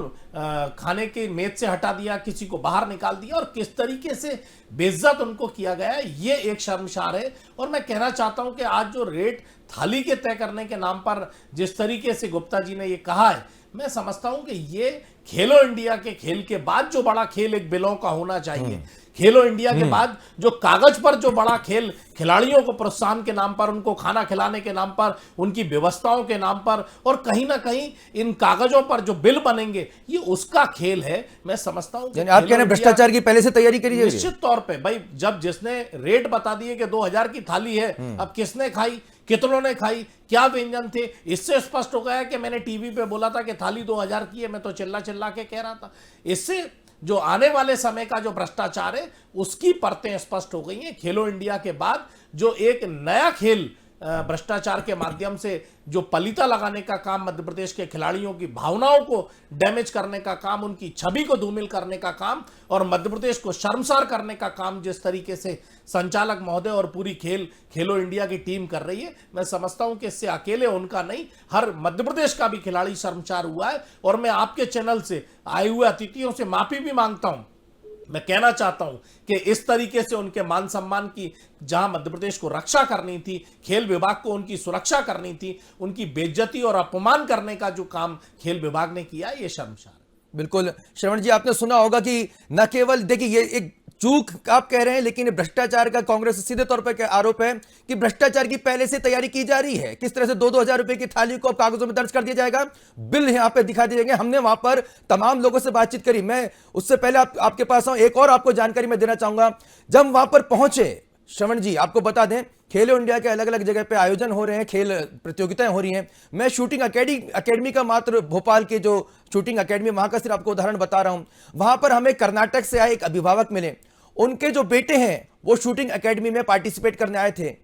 खाने के मेज से हटा दिया, किसी को बाहर निकाल दिया, और किस तरीके से बेइज्जत उनको किया गया है, ये एक शर्मसार है। और मैं कहना चाहता हूं कि आज जो रेट थाली के तय करने के नाम पर जिस तरीके से गुप्ता जी ने ये कहा है, मैं समझता हूं कि ये खेलो इंडिया के खेल के बाद जो बड़ा खेल एक बिलों का होना चाहिए, खेलो इंडिया के बाद जो कागज पर जो बड़ा खेल खिलाड़ियों को प्रोत्साहन के नाम पर, उनको खाना खिलाने के नाम पर, उनकी व्यवस्थाओं के नाम पर, और कहीं ना कहीं इन कागजों पर जो बिल बनेंगे, ये उसका खेल है। मैं समझता हूं कि आप कह रहे हैं भ्रष्टाचार की पहले से तैयारी करी जाएगी? निश्चित तौर पे भाई, जब जिसने रेट बता दिए कि 2000 की थाली है, अब किसने खाई, कितनों ने खाई, क्या व्यंजन थे, इससे स्पष्ट हो गया कि मैंने टीवी पे बोला था कि थाली 2000 की है, मैं तो चिल्ला चिल्ला के कह रहा था। इससे जो आने वाले समय का जो भ्रष्टाचार है उसकी परतें स्पष्ट हो गई हैं। खेलो इंडिया के बाद जो एक नया खेल भ्रष्टाचार के माध्यम से जो पलीता लगाने का काम, मध्य प्रदेश के खिलाड़ियों की भावनाओं को डैमेज करने का काम, उनकी छवि को धूमिल करने का काम, और मध्य प्रदेश को शर्मसार करने का काम जिस तरीके से संचालक महोदय और पूरी खेलो इंडिया की टीम कर रही है, मैं समझता हूं कि इससे अकेले उनका नहीं, हर मध्य प्रदेश का भी खिलाड़ी शर्मसार हुआ है। और मैं आपके चैनल से आए हुए अतिथियों से माफी भी मांगता हूं। मैं कहना चाहता हूं कि इस तरीके से उनके मान सम्मान की जहां मध्य प्रदेश को रक्षा करनी थी, खेल विभाग को उनकी सुरक्षा करनी थी, उनकी बेइज्जती और अपमान करने का जो काम खेल विभाग ने किया, ये शर्मसार है। बिल्कुल श्रवण जी, आपने सुना होगा कि न केवल देखिए ये एक चूक आप कह रहे हैं, लेकिन भ्रष्टाचार का कांग्रेस सीधे तौर पर आरोप है कि भ्रष्टाचार की पहले से तैयारी की जा रही है। किस तरह से 2-2 हजार रुपए की थाली को कागजों में दर्ज कर दिया जाएगा, बिल यहां पे दिखा दिए जाएंगे। हमने वहां पर तमाम लोगों से बातचीत करी। मैं उससे पहले आपके पास आऊं, एक और आपको जानकारी मैं देना चाहूंगा। जब वहां पर पहुंचे श्रवण जी, आपको बता दें, खेलो इंडिया के अलग अलग जगह पे आयोजन हो रहे हैं, खेल प्रतियोगिताएं हो रही हैं। मैं शूटिंग अकेडमी का मात्र भोपाल के जो शूटिंग अकेडमी, वहां का सिर्फ आपको उदाहरण बता रहा हूं। वहां पर हमें कर्नाटक से आए एक अभिभावक मिले, उनके जो बेटे हैं वो शूटिंग एकेडमी में पार्टिसिपेट करने आए थे।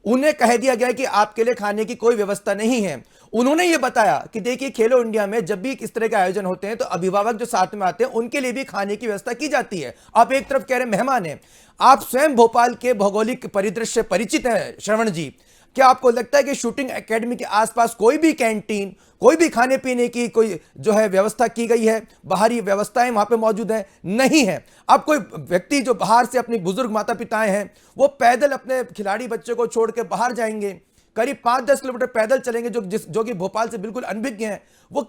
उन्हें कह दिया गया कि आपके लिए खाने की कोई व्यवस्था नहीं है। उन्होंने ये बताया कि देखिए, खेलो इंडिया में जब भी इस तरह के आयोजन होते हैं तो अभिभावक जो साथ में आते हैं उनके लिए भी खाने की व्यवस्था की जाती है। आप एक तरफ कह रहे हैं मेहमान हैं, आप स्वयं भोपाल के भौगोलिक परिदृश्य परिचित हैं श्रवण जी, क्या आपको लगता है कि शूटिंग एकेडमी के आसपास कोई भी कैंटीन, कोई भी खाने पीने की कोई जो है व्यवस्था की गई है? बाहरी व्यवस्थाएं वहां पे मौजूद हैं? नहीं है। अब कोई व्यक्ति जो बाहर से अपने बुजुर्ग माता पिताएं हैं, वो पैदल अपने खिलाड़ी बच्चे को छोड़ के बाहर जाएंगे, करीब 5-10 किलोमीटर पैदल चलेंगे, जो कि भोपाल से बिल्कुल अनभिज्ञ हैं, वो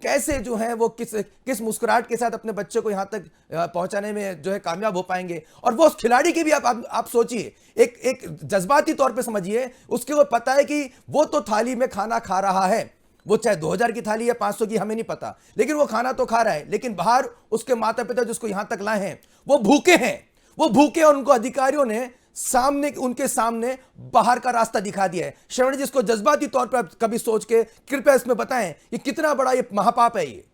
कैसे जो है वो किस मुस्कुराहट के साथ अपने बच्चे को यहां तक पहुंचाने में जो है कामयाब हो पाएंगे। और वो उस खिलाड़ी की भी आप सोचिए, एक जज्बाती तौर पे समझिए, उसके वो पता है कि वो तो थाली में खाना खा रहा है, वो चाहे 2000 की थाली या 500 की हमें नहीं पता, लेकिन वो खाना तो खा रहा है। लेकिन बाहर उसके माता पिता जिसको यहां तक लाए हैं वो भूखे हैं, और उनको अधिकारियों ने उनके सामने बाहर का रास्ता दिखा दिया है। श्रवण जी, इसको जज्बाती तौर पर आप कभी सोच के कृपया इसमें बताएं, ये कितना बड़ा ये महापाप है ये।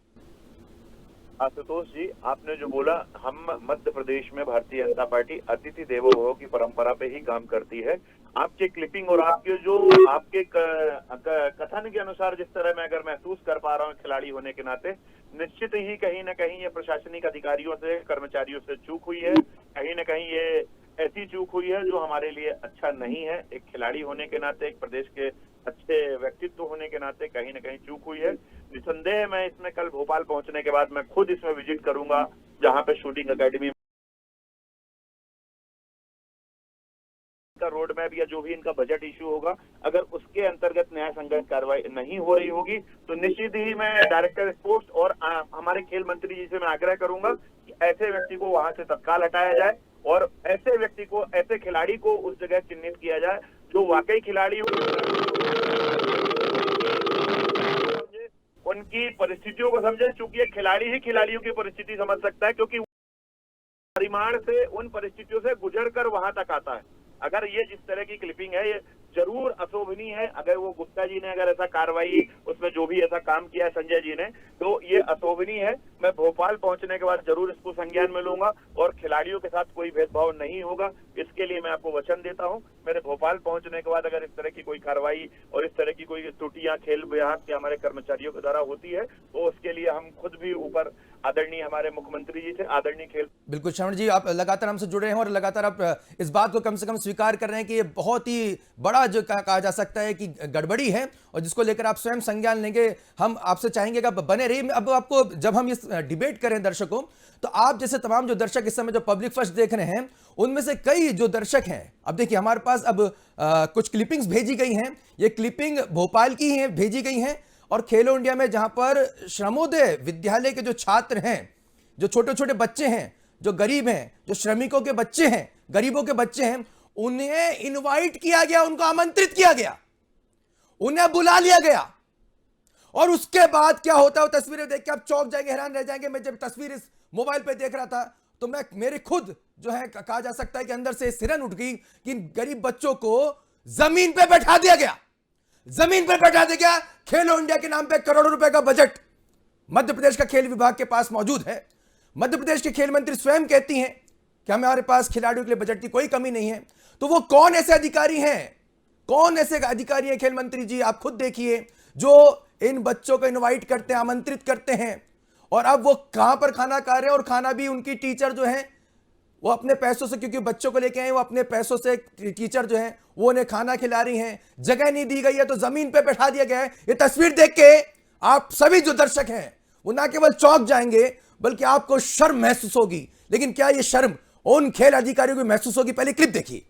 आशुतोष जी, आपने जो बोला, हम मध्य प्रदेश में भारतीय जनता पार्टी अतिथि देवो भव की परंपरा पे ही काम करती है। आपके क्लिपिंग और आपके कथन के अनुसार जिस तरह मैं अगर महसूस कर पा रहा हूँ खिलाड़ी होने के नाते, निश्चित ही कहीं ना कहीं ये प्रशासनिक अधिकारियों से, कर्मचारियों से चूक हुई है। कहीं ना कहीं ये ऐसी चूक हुई है जो हमारे लिए अच्छा नहीं है। एक खिलाड़ी होने के नाते, एक प्रदेश के अच्छे व्यक्तित्व होने के नाते कहीं ना कहीं चूक हुई है। निसंदेह मैं इसमें कल भोपाल पहुंचने के बाद मैं खुद इसमें विजिट करूंगा, जहां पे शूटिंग एकेडमी का रोड मैप या जो भी इनका बजट इशू होगा, अगर उसके अंतर्गत न्याय संगत कार्रवाई नहीं हो रही होगी तो निश्चित ही मैं डायरेक्टर स्पोर्ट्स और हमारे खेल मंत्री जी से मैं आग्रह करूंगा कि ऐसे व्यक्ति को वहां से तत्काल हटाया जाए और ऐसे व्यक्ति को, ऐसे खिलाड़ी को उस जगह चिन्हित किया जाए जो वाकई खिलाड़ी हो, उनकी परिस्थितियों को समझे। चूंकि एक खिलाड़ी ही खिलाड़ियों की परिस्थिति समझ सकता है, क्योंकि परिमाण से, उन परिस्थितियों से गुजर कर वहां तक आता है। अगर ये जिस तरह की क्लिपिंग है ये जरूर अशोभनीय है। अगर वो गुप्ता जी ने अगर ऐसा कार्रवाई, उसमें जो भी ऐसा काम किया है संजय जी ने, तो ये अशोभनीय है। मैं भोपाल पहुंचने के बाद जरूर इसको संज्ञान में लूंगा और खिलाड़ियों के साथ कोई भेदभाव नहीं होगा, इसके लिए मैं आपको वचन देता हूं। मेरे भोपाल पहुंचने के बाद अगर इस तरह की कोई कार्रवाई और इस तरह की कोई त्रुटियां खेल विभाग के हमारे कर्मचारियों के द्वारा होती है तो उसके लिए हम खुद भी ऊपर आदरणीय हमारे मुख्यमंत्री जी से, आदरणीय खेल। बिल्कुल श्रवण जी, आप लगातार हमसे जुड़े हैं और लगातार आप इस बात को कम से कम स्वीकार कर रहे हैं कि ये बहुत ही बड़ा जो कहा जा सकता है कि गड़बड़ी है और जिसको लेकर आप स्वयं संज्ञान लेंगे। हम आपसे चाहेंगे कि आप बने रहिए। अब आपको जब हम इस डिबेट करें दर्शकों, तो आप जैसे तमाम जो दर्शक इस समय जो पब्लिक फर्स्ट देख रहे हैं, उनमें से कई जो दर्शक हैं, अब देखिए हमारे पास अब कुछ क्लिपिंग्स भेजी गई हैं। ये क्लिपिंग भोपाल की हैं, भेजी गई हैं और खेलो इंडिया में जहां पर श्रमोदय विद्यालय के जो छात्र हैं, जो छोटे छोटे बच्चे हैं, जो गरीब हैं, जो श्रमिकों के बच्चे हैं, गरीबों के बच्चे हैं, उन्हें इनवाइट किया गया, उनको आमंत्रित किया गया, उन्हें बुला लिया गया। और उसके बाद क्या होता है, तस्वीरें देख के आप चौंक जाएंगे, हैरान रह जाएंगे। मैं जब तस्वीर इस मोबाइल पे देख रहा था तो मेरे खुद जो है कहा जा सकता है कि अंदर से सिरन उठ गई कि इन गरीब बच्चों को जमीन पे बैठा दिया गया, जमीन पे बैठा दिया गया। खेलो इंडिया के नाम पे करोड़ों रुपए का बजट मध्य प्रदेश का खेल विभाग के पास मौजूद है। मध्य प्रदेश के खेल मंत्री स्वयं कहती हैं कि हमारे पास खिलाड़ियों के लिए बजट की कोई कमी नहीं है। तो वो कौन ऐसे अधिकारी हैं, कौन ऐसे अधिकारी हैं खेल मंत्री जी, आप खुद देखिए, जो इन बच्चों को इनवाइट करते हैं, आमंत्रित करते हैं। और अब वो कहां पर खाना खा रहे हैं और खाना भी उनकी टीचर जो है वो अपने पैसों से, क्योंकि बच्चों को लेके आए, वो अपने पैसों से टीचर जो है वो उन्हें खाना खिला रही हैं। जगह नहीं दी गई है तो जमीन पे बैठा दिया गया है। ये तस्वीर देख के आप सभी जो दर्शक हैं वो ना केवल चौंक जाएंगे बल्कि आपको शर्म महसूस होगी। लेकिन क्या ये शर्म उन खेल अधिकारियों को महसूस होगी? पहले क्लिप देखिए।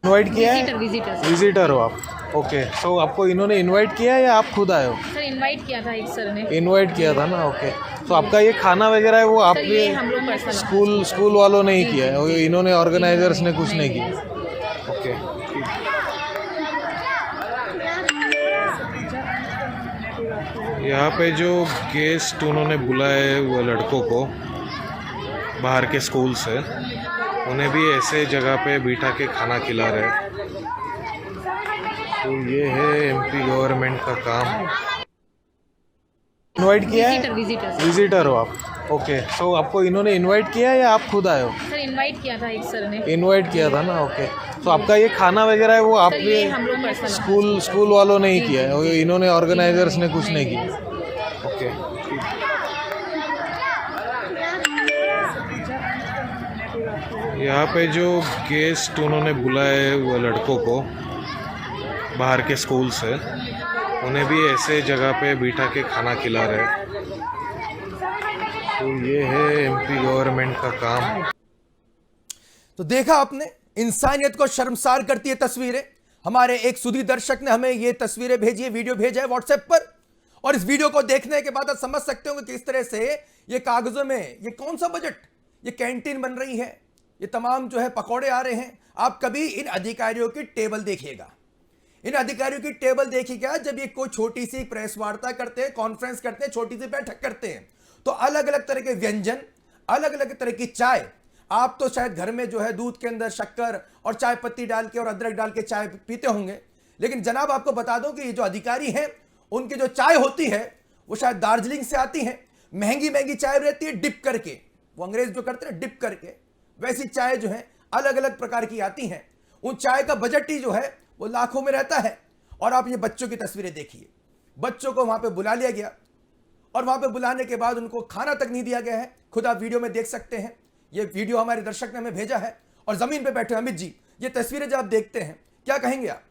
इनवाइट किया है? विजिटर हो आप? ओके, तो आपको इन्होंने इनवाइट किया है या आप खुद आए हो? सर इनवाइट किया था एक सर ने। इनवाइट किया था ना, ओके। तो आपका ये खाना वगैरह है वो आपने स्कूल वालों ने ही किया है, इन्होंने ऑर्गेनाइजर्स ने कुछ नहीं किया? ओके, यहाँ पे जो गेस्ट उन्होंने बुलाए वो लड़कों को बाहर के स्कूल से, उन्हें भी ऐसे जगह पे बिठा के खाना खिला रहे। तो ये है एमपी गवर्नमेंट का काम। इनवाइट किया है? विजिटर हो आप? ओके, तो आपको इन्होंने इनवाइट किया है या आप खुद आए हो? सर इनवाइट किया था एक सर ने। इनवाइट किया था ना, ओके। तो आपका ये खाना वगैरह है वो आपने स्कूल वालों ने ही किया है, इन्होंने ऑर्गेनाइजर्स ने कुछ नहीं किया? ओके, यहाँ पे जो गेस्ट उन्होंने बुलाए वो लड़कों को बाहर के स्कूल से, उन्हें भी ऐसे जगह पे बिठा के खाना खिला रहे। तो ये है एमपी गवर्नमेंट का काम। तो देखा आपने, इंसानियत को शर्मसार करती है तस्वीरें। हमारे एक सुधी दर्शक ने हमें ये तस्वीरें भेजी है, वीडियो भेजा है व्हाट्सएप पर, और इस वीडियो को देखने के बाद आप समझ सकते हो कि किस तरह से ये कागजों में ये कौन सा बजट, ये कैंटीन बन रही है, ये तमाम जो है पकौड़े आ रहे हैं। आप कभी इन अधिकारियों की टेबल देखिएगा, इन अधिकारियों की टेबल देखिएगा, जब ये कोई छोटी सी प्रेस वार्ता करते हैं, कॉन्फ्रेंस करते हैं, छोटी सी बैठक करते हैं, तो अलग अलग तरह के व्यंजन, अलग अलग तरह की चाय। आप तो शायद घर में जो है दूध के अंदर शक्कर और चाय पत्ती डाल के और अदरक डाल के चाय पीते होंगे, लेकिन जनाब आपको बता दो कि ये जो अधिकारी हैं उनकी जो चाय होती है वो शायद दार्जिलिंग से आती है, महंगी महंगी चाय रहती है डिप करके, वो अंग्रेज जो करते हैं डिप करके, वैसी चाय जो है अलग अलग प्रकार की आती हैं। उन चाय का बजट ही जो है वो लाखों में रहता है। और आप ये बच्चों की तस्वीरें देखिए, बच्चों को वहां पे बुला लिया गया और वहां पे बुलाने के बाद उनको खाना तक नहीं दिया गया है। खुद आप वीडियो में देख सकते हैं, ये वीडियो हमारे दर्शक ने हमें भेजा है। और जमीन पे बैठे अमित जी, ये तस्वीरें जब आप देखते हैं क्या कहेंगे आप?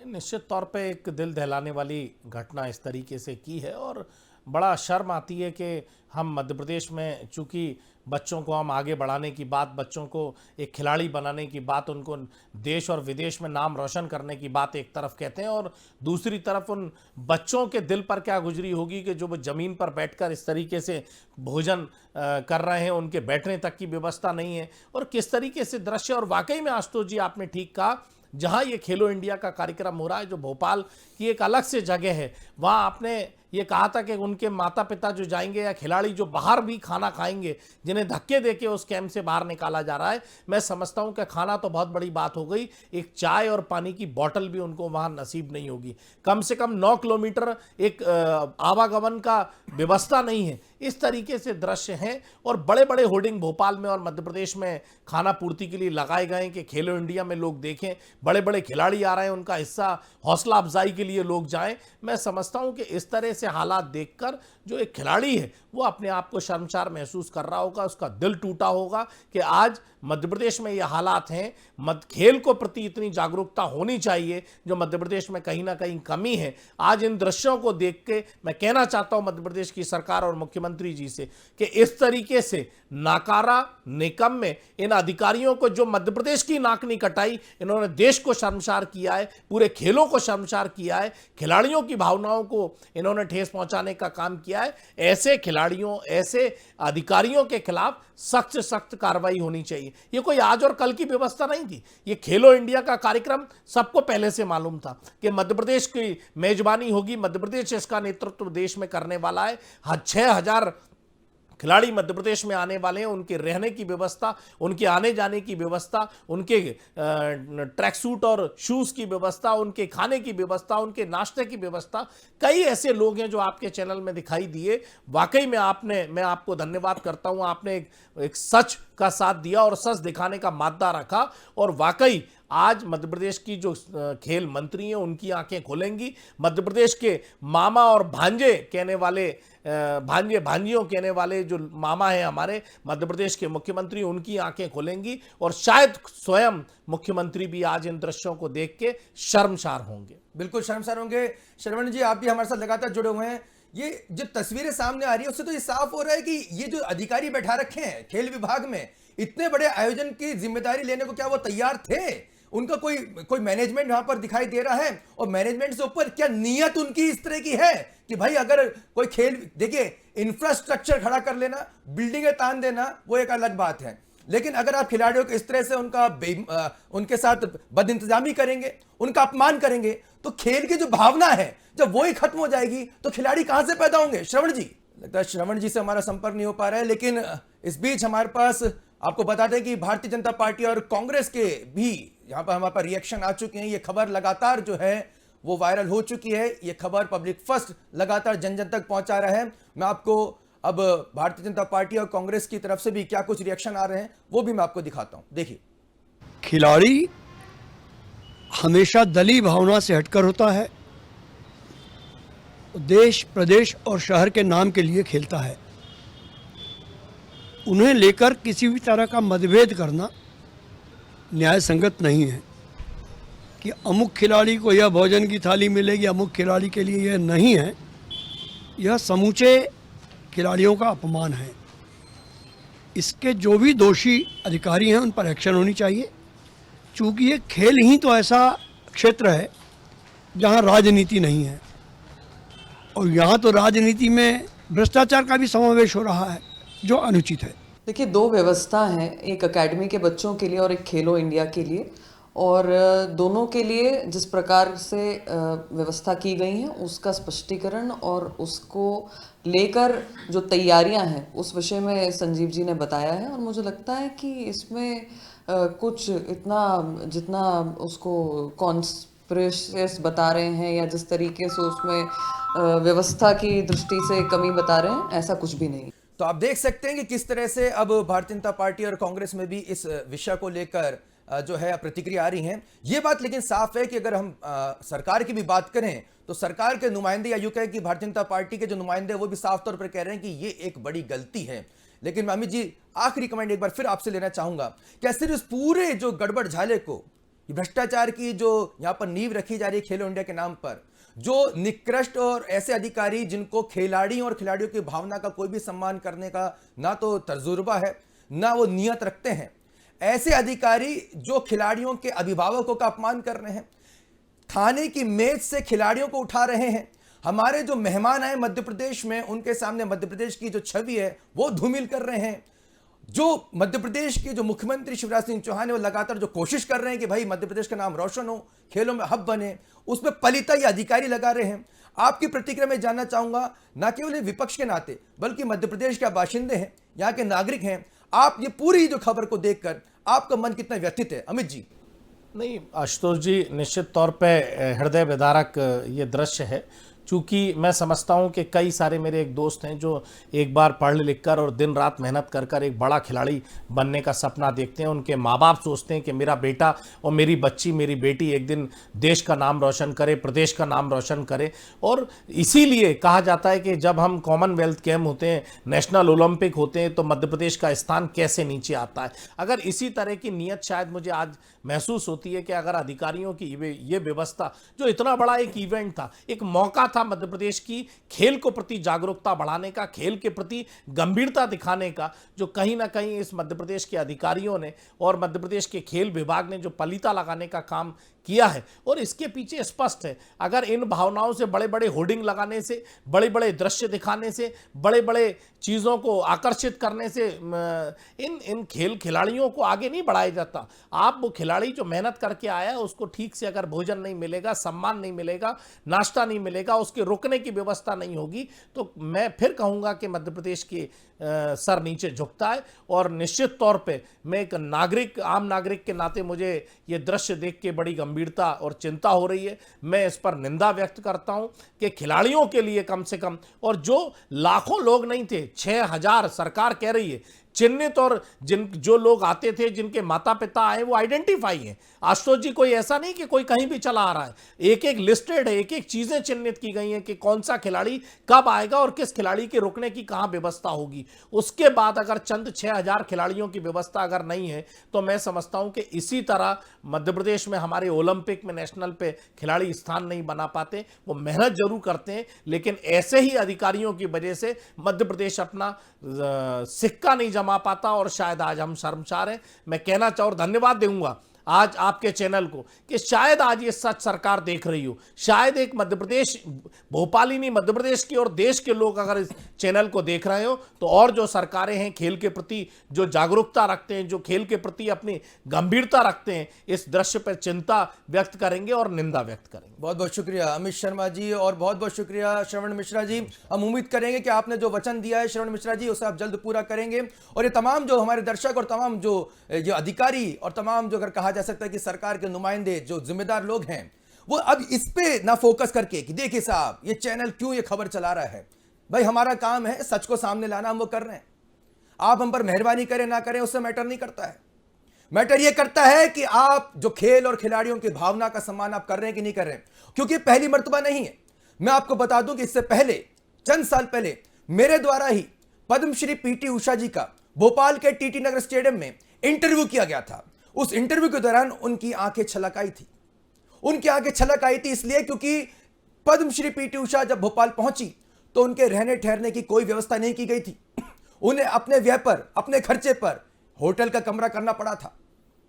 निश्चित तौर पे एक दिल दहलाने वाली घटना इस तरीके से की है और बड़ा शर्म आती है कि हम मध्य प्रदेश में चूँकि बच्चों को हम आगे बढ़ाने की बात, बच्चों को एक खिलाड़ी बनाने की बात, उनको देश और विदेश में नाम रोशन करने की बात एक तरफ कहते हैं, और दूसरी तरफ उन बच्चों के दिल पर क्या गुजरी होगी कि जो वो ज़मीन पर बैठकर इस तरीके से भोजन कर रहे हैं, उनके बैठने तक की व्यवस्था नहीं है, और किस तरीके से दृश्य। और वाकई में आशुतोष जी आपने ठीक कहा, जहाँ ये खेलो इंडिया का कार्यक्रम हो रहा है, जो भोपाल की एक अलग से जगह है, वहाँ आपने ये कहा था कि उनके माता पिता जो जाएंगे या खिलाड़ी जो बाहर भी खाना खाएंगे, जिन्हें धक्के देके उस कैंप से बाहर निकाला जा रहा है। मैं समझता हूँ कि खाना तो बहुत बड़ी बात हो गई, एक चाय और पानी की बोतल भी उनको वहाँ नसीब नहीं होगी। कम से कम 9 किलोमीटर एक आवागमन का व्यवस्था नहीं है। इस तरीके से दृश्य हैं और बड़े बड़े होर्डिंग भोपाल में और मध्य प्रदेश में खाना पूर्ति के लिए लगाए गए कि खेलो इंडिया में लोग देखें, बड़े बड़े खिलाड़ी आ रहे हैं, उनका हिस्सा हौसला अफजाई के लिए लोग जाएं। मैं समझता हूं कि इस तरह से हालात देखकर जो एक खिलाड़ी है वो अपने आप को शर्मसार महसूस कर रहा होगा, उसका दिल टूटा होगा कि आज मध्य प्रदेश में ये हालात हैं। खेल को प्रति इतनी जागरूकता होनी चाहिए जो मध्य प्रदेश में कहीं ना कहीं कमी है। आज इन दृश्यों को देख के मैं कहना चाहता हूं मध्य प्रदेश की सरकार और मुख्यमंत्री जी से कि इस तरीके से नाकारा निकम्मे इन अधिकारियों को, जो मध्य प्रदेश की नाक नहीं कटाई, इन्होंने देश को शर्मसार किया है, पूरे खेलों को शर्मसार किया है, खिलाड़ियों की भावनाओं को इन्होंने ठेस पहुंचाने का काम किया है। ऐसे खिलाड़ियों, ऐसे अधिकारियों के खिलाफ सख्त से सख्त कार्रवाई होनी चाहिए। ये कोई आज और कल की व्यवस्था नहीं थी, ये खेलो इंडिया का कार्यक्रम सबको पहले से मालूम था कि मध्य प्रदेश की मेजबानी होगी, मध्य प्रदेश इसका नेतृत्व देश में करने वाला है। 6000 खिलाड़ी मध्य प्रदेश में आने वाले हैं, उनके रहने की व्यवस्था, उनके आने जाने की व्यवस्था, उनके ट्रैक सूट और शूज़ की व्यवस्था, उनके खाने की व्यवस्था, उनके नाश्ते की व्यवस्था। कई ऐसे लोग हैं जो आपके चैनल में दिखाई दिए। वाकई में मैं आपको धन्यवाद करता हूं, आपने एक सच का साथ दिया और सच दिखाने का मादा रखा। और वाकई आज मध्य प्रदेश की जो खेल मंत्री हैं उनकी आंखें खुलेंगी। मध्य प्रदेश के मामा और भांजे कहने वाले, भांजियों कहने वाले जो मामा हैं हमारे मध्य प्रदेश के मुख्यमंत्री, उनकी आंखें खुलेंगी और शायद स्वयं मुख्यमंत्री भी आज इन दृश्यों को देख के शर्मसार होंगे। बिल्कुल शर्मसार होंगे। शरवण जी, आप भी हमारे साथ लगातार जुड़े हुए हैं। ये जो तस्वीरें सामने आ रही है उससे तो ये साफ हो रहा है कि ये जो अधिकारी बैठा रखे हैं खेल विभाग में, इतने बड़े आयोजन की जिम्मेदारी लेने को क्या वो तैयार थे? उनका कोई मैनेजमेंट वहां पर दिखाई दे रहा है? और मैनेजमेंट से ऊपर क्या नीयत उनकी इस तरह की है कि भाई अगर कोई खेल, देखिए इंफ्रास्ट्रक्चर खड़ा कर लेना, बिल्डिंगें तान देना वो एक अलग बात है, लेकिन अगर आप खिलाड़ियों को इस तरह से उनके साथ बदइंतजामी करेंगे, उनका अपमान करेंगे, तो खेल की जो भावना है जब वो ही खत्म हो जाएगी तो खिलाड़ी कहां से पैदा होंगे? श्रवण जी, लगता है श्रवण जी से हमारा संपर्क नहीं हो पा रहा है, लेकिन इस बीच हमारे पास आपको बता दें कि भारतीय जनता पार्टी और कांग्रेस के भी यहाँ पर हमारे पास रिएक्शन आ चुके हैं। ये खबर लगातार जो है वो वायरल हो चुकी है, ये खबर पब्लिक फर्स्ट लगातार जन जन तक पहुंचा रहा है। मैं आपको अब भारतीय जनता पार्टी और कांग्रेस की तरफ से भी क्या कुछ रिएक्शन आ रहे हैं वो भी मैं आपको दिखाता हूं। देखिए, खिलाड़ी हमेशा दलीय भावना से हटकर होता है, देश, प्रदेश और शहर के नाम के लिए खेलता है। उन्हें लेकर किसी भी तरह का मतभेद करना न्याय संगत नहीं है कि अमुक खिलाड़ी को यह भोजन की थाली मिलेगी, अमुक खिलाड़ी के लिए यह नहीं है। यह समूचे खिलाड़ियों का अपमान है। इसके जो भी दोषी अधिकारी हैं उन पर एक्शन होनी चाहिए, चूँकि ये खेल ही तो ऐसा क्षेत्र है जहाँ राजनीति नहीं है, और यहाँ तो राजनीति में भ्रष्टाचार का भी समावेश हो रहा है जो अनुचित है। देखिए, दो व्यवस्था हैं, एक एकेडमी के बच्चों के लिए और एक खेलो इंडिया के लिए, और दोनों के लिए जिस प्रकार से व्यवस्था की गई है उसका स्पष्टीकरण और उसको लेकर जो तैयारियां हैं उस विषय में संजीव जी ने बताया है। और मुझे लगता है कि इसमें कुछ इतना जितना उसको कॉन्स्पिरेशियस बता रहे हैं या जिस तरीके से उसमें व्यवस्था की दृष्टि से कमी बता रहे हैं, ऐसा कुछ भी नहीं। तो आप देख सकते हैं कि किस तरह से अब भारतीय जनता पार्टी और कांग्रेस में भी इस विषय को लेकर जो है प्रतिक्रिया आ रही हैं। ये बात लेकिन साफ है कि अगर हम सरकार की भी बात करें तो सरकार के नुमाइंदे या यूं कहें कि भारतीय जनता पार्टी के जो नुमाइंदे वो भी साफ तौर पर कह रहे हैं कि ये एक बड़ी गलती है। लेकिन अमित जी, आखिरी कमेंट एक बार फिर आपसे लेना चाहूंगा, क्या सिर्फ इस पूरे जो गड़बड़ झाले को, भ्रष्टाचार की जो यहाँ पर नींव रखी जा रही है खेलो इंडिया के नाम पर, जो निकृष्ट और ऐसे अधिकारी जिनको खिलाड़ियों और खिलाड़ियों की भावना का कोई भी सम्मान करने का ना तो तजुर्बा है ना वो नियत रखते हैं, ऐसे अधिकारी जो खिलाड़ियों के अभिभावकों का अपमान कर रहे हैं, खाने की मेज से खिलाड़ियों को उठा रहे हैं, हमारे जो मेहमान आए मध्य प्रदेश में उनके सामने मध्य प्रदेश की जो छवि है वो धूमिल कर रहे हैं, जो मध्य प्रदेश के जो मुख्यमंत्री शिवराज सिंह चौहान है वो लगातार जो कोशिश कर रहे हैं कि भाई मध्य प्रदेश का नाम रोशन हो, खेलों में हब बने, उसमें पलिता ये अधिकारी लगा रहे हैं। आपकी प्रतिक्रिया में जानना चाहूंगा, ना केवल विपक्ष के नाते बल्कि मध्य प्रदेश के बाशिंदे हैं, यहाँ के नागरिक हैं, आप ये पूरी जो खबर को देखकर आपका मन कितना व्यथित है? अमित जी। नहीं आशुतोष जी, निश्चित तौर पे हृदय विदारक ये दृश्य है, चूँकि मैं समझता हूँ कि कई सारे मेरे एक दोस्त हैं जो एक बार पढ़ लिख कर और दिन रात मेहनत कर कर एक बड़ा खिलाड़ी बनने का सपना देखते हैं। उनके माँ बाप सोचते हैं कि मेरा बेटा और मेरी बच्ची, मेरी बेटी एक दिन देश का नाम रोशन करे, प्रदेश का नाम रोशन करे। और इसीलिए कहा जाता है कि जब हम कॉमनवेल्थ गेम होते हैं, नेशनल ओलंपिक होते हैं, तो मध्य प्रदेश का स्थान कैसे नीचे आता है। अगर इसी तरह की नीयत शायद मुझे आज महसूस होती है कि अगर अधिकारियों की ये व्यवस्था, जो इतना बड़ा एक इवेंट था, एक मौका था मध्य प्रदेश की खेल को प्रति जागरूकता बढ़ाने का, खेल के प्रति गंभीरता दिखाने का, जो कहीं ना कहीं इस मध्य प्रदेश के अधिकारियों ने और मध्य प्रदेश के खेल विभाग ने जो पलीता लगाने का काम किया है, और इसके पीछे स्पष्ट है, अगर इन भावनाओं से बड़े बड़े होर्डिंग लगाने से, बड़े बड़े दृश्य दिखाने से, बड़े बड़े चीज़ों को आकर्षित करने से इन खिलाड़ियों को आगे नहीं बढ़ाया जाता। आप वो खिलाड़ी जो मेहनत करके आया है उसको ठीक से अगर भोजन नहीं मिलेगा, सम्मान नहीं मिलेगा, नाश्ता नहीं मिलेगा, उसके रुकने की व्यवस्था नहीं होगी, तो मैं फिर कहूँगा कि मध्य प्रदेश के सर नीचे झुकता है। और निश्चित तौर पे मैं एक नागरिक, आम नागरिक के नाते मुझे ये दृश्य देख के बड़ी गंभीरता और चिंता हो रही है। मैं इस पर निंदा व्यक्त करता हूं कि खिलाड़ियों के लिए कम से कम, और जो लाखों लोग नहीं थे, 6000 सरकार कह रही है चिन्हित, और जो लोग आते थे, जिनके माता पिता आए, वो आइडेंटिफाई हैं। आशुतोष जी, कोई ऐसा नहीं कि कोई कहीं भी चला आ रहा है, एक एक लिस्टेड है, एक एक चीजें चिन्हित की गई हैं कि कौन सा खिलाड़ी कब आएगा और किस खिलाड़ी के रुकने की कहां व्यवस्था होगी। उसके बाद अगर चंद 6000 खिलाड़ियों की व्यवस्था अगर नहीं है, तो मैं समझता हूं कि इसी तरह मध्य प्रदेश में हमारे ओलंपिक में, नेशनल पे खिलाड़ी स्थान नहीं बना पाते। वो मेहनत जरूर करते हैं, लेकिन ऐसे ही अधिकारियों की वजह से मध्य प्रदेश अपना सिक्का नहीं जमा पाता, और शायद आज हम शर्मसार हैं। मैं कहना चाहूँ और धन्यवाद दूंगा आज आपके चैनल को कि शायद आज ये सच सरकार देख रही हो, शायद एक मध्य प्रदेश, भोपाल ही नहीं मध्य प्रदेश की और देश के लोग अगर इस चैनल को देख रहे हो, तो और जो सरकारें हैं खेल के प्रति जो जागरूकता रखते हैं, जो खेल के प्रति अपनी गंभीरता रखते हैं, इस दृश्य पर चिंता व्यक्त करेंगे और निंदा व्यक्त करेंगे। बहुत बहुत शुक्रिया अमित शर्मा जी, और बहुत बहुत शुक्रिया श्रवण मिश्रा जी। हम उम्मीद करेंगे कि आपने जो वचन दिया है श्रवण मिश्रा जी, उसे आप जल्द पूरा करेंगे, और ये तमाम जो हमारे दर्शक और तमाम जो अधिकारी और तमाम जो अगर कहा जा सकता है कि सरकार के नुमाइंदे, जो जिम्मेदार लोग हैं, वो अब इस पे ना फोकस करके कि देखिए साहब ये चैनल क्यों ये खबर चला रहा है। भाई हमारा काम है सच को सामने लाना, हम वो कर रहे हैं। आप हम पर मेहरबानी करें ना करें उससे मैटर नहीं करता है। मैटर ये करता है कि आप जो खेल और खिलाड़ियों की भावना का सम्मान आप कर रहे हैं कि नहीं कर रहे हैं, क्योंकि पहली मर्तबा नहीं है। मैं आपको बता दूं कि इससे पहले, चंद साल पहले, मेरे द्वारा ही पद्मश्री पीटी उषा जी का भोपाल के टीटी नगर स्टेडियम में इंटरव्यू किया गया था। उस इंटरव्यू के दौरान उनकी आंखें छलक आई थी। उनकी आंखें छलक आई थी इसलिए क्योंकि पद्मश्री पीटी उषा जब भोपाल पहुंची तो उनके रहने ठहरने की कोई व्यवस्था नहीं की गई थी। उन्हें अपने व्यय पर, अपने खर्चे पर होटल का कमरा करना पड़ा था,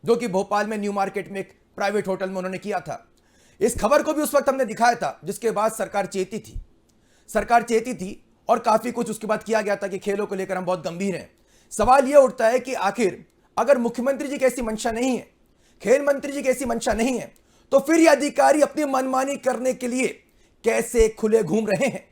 जो कि भोपाल में न्यू मार्केट में एक प्राइवेट होटल में उन्होंने किया था। इस खबर को भी उस वक्त हमने दिखाया था जिसके बाद सरकार चेती थी और काफी कुछ उसके बाद किया गया था कि खेलों को लेकर हम बहुत गंभीर हैं। सवाल यह उठता है कि आखिर अगर मुख्यमंत्री जी की ऐसी मंशा नहीं है, खेल मंत्री जी की ऐसी मंशा नहीं है, तो फिर ये अधिकारी अपनी मनमानी करने के लिए कैसे खुले घूम रहे हैं?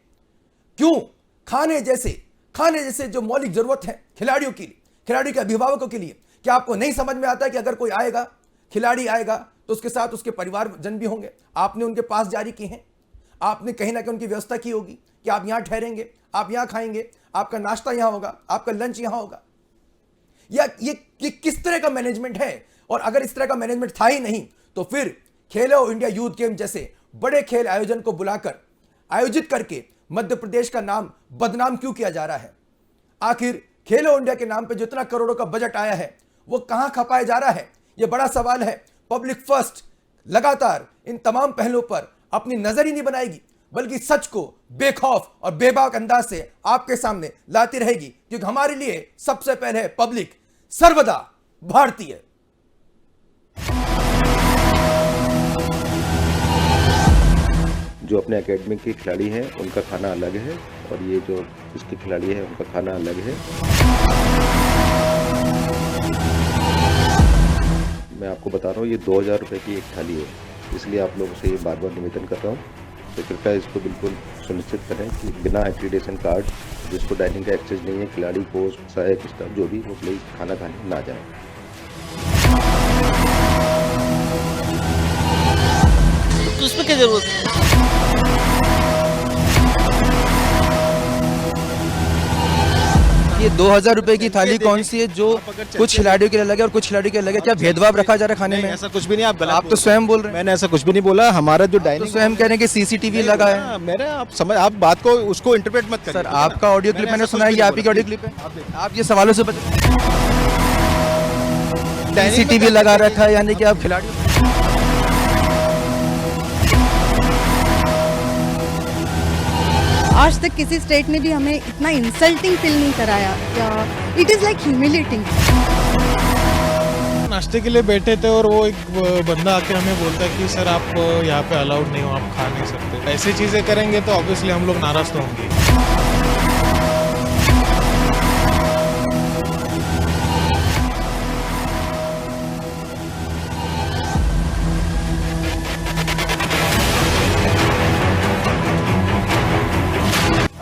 क्यों खाने जैसे जो मौलिक जरूरत है खिलाड़ियों के लिए, खिलाड़ियों के अभिभावकों के लिए, क्या आपको नहीं समझ में आता कि अगर कोई आएगा, खिलाड़ी आएगा, तो उसके साथ उसके परिवारजन भी होंगे? आपने उनके पास जारी की हैं, आपने कहीं ना कहीं उनकी व्यवस्था की होगी कि आप यहां ठहरेंगे, आप यहां खाएंगे, आपका नाश्ता यहां होगा, आपका लंच यहां होगा। या ये किस तरह का मैनेजमेंट है? और अगर इस तरह का मैनेजमेंट था ही नहीं तो फिर खेलो इंडिया यूथ गेम जैसे बड़े खेल आयोजन को बुलाकर आयोजित करके मध्य प्रदेश का नाम बदनाम क्यों किया जा रहा है? आखिर खेलो इंडिया के नाम पे जितना करोड़ों का बजट आया है वो कहां खपाया जा रहा है? यह बड़ा सवाल है। पब्लिक फर्स्ट लगातार इन तमाम पहलुओं पर अपनी नजर ही नहीं बनाएगी, बल्कि सच को बेखौफ और बेबाक अंदाज से आपके सामने लाती रहेगी, क्योंकि हमारे लिए सबसे पहले है पब्लिक, सर्वदा भारतीय। जो अपने एकेडमी के खिलाड़ी हैं उनका खाना अलग है और ये जो इसके खिलाड़ी हैं उनका खाना अलग है। मैं आपको बता रहा हूँ ये 2000 रुपये की एक थाली है, इसलिए आप लोगों से ये बार बार निवेदन कर रहा हूँ, तो कृपया इसको बिल्कुल सुनिश्चित करें कि बिना एक्रीडेशन कार्ड, जिसको डाइनिंग का एक्सेस नहीं है, खिलाड़ी कोच सहायक स्टाफ जो भी, वो प्लीज खाना खाने ना जाए। तो उसमें क्या जरूरत है? ये 2000 रुपए की थाली कौन सी है जो कुछ खिलाड़ियों के लिए अलग है और कुछ खिलाड़ियों के लिए अलग है? क्या भेदभाव रखा जा रहा है खाने में? ऐसा कुछ भी नहीं, आप तो स्वयं बोल रहे हैं। मैंने ऐसा कुछ भी नहीं बोला। हमारा जो तो डाइनिंग स्वयं कह रहे हैं कि सीसीटीवी लगा है। मेरे आप बात को उसको इंटरप्रेट मत करिए। सर आपका ऑडियो क्लिप मैंने सुना है, ये आप ही का ऑडियो क्लिप है। आप ये सवालों से सीसीटीवी लगा रखा है, यानी कि आप खिलाड़ी आज तक किसी स्टेट ने भी हमें इतना इंसल्टिंग फील नहीं कराया, या इट इज़ लाइक ह्यूमिलेटिंग। नाश्ते के लिए बैठे थे और वो एक बंदा आके हमें बोलता है कि सर आप यहाँ पे अलाउड नहीं हो, आप खा नहीं सकते। ऐसी चीज़ें करेंगे तो ऑब्वियसली हम लोग नाराज तो होंगे।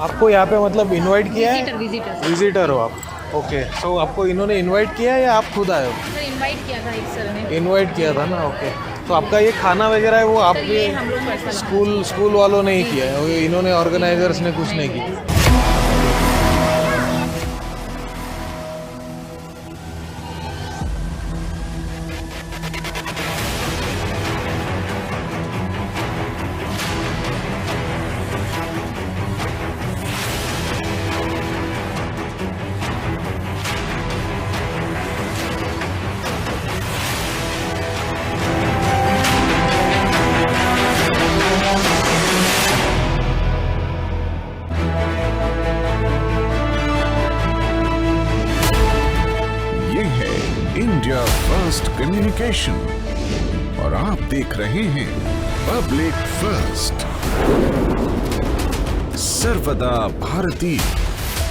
आपको यहाँ पे मतलब इनवाइट किया है? विजिटर हो आप? ओके, तो आपको इन्होंने इनवाइट किया है या आप खुद आए हो? सर इनवाइट किया था एक सर ने। इनवाइट किया था ना, ओके। तो आपका ये खाना वगैरह है वो आपके हम लोग स्कूल वालों ने ही किया है, इन्होंने ऑर्गेनाइजर्स ने कुछ नहीं किया? इंडिया फर्स्ट कम्युनिकेशन और आप देख रहे हैं पब्लिक फर्स्ट, सर्वदा भारतीय।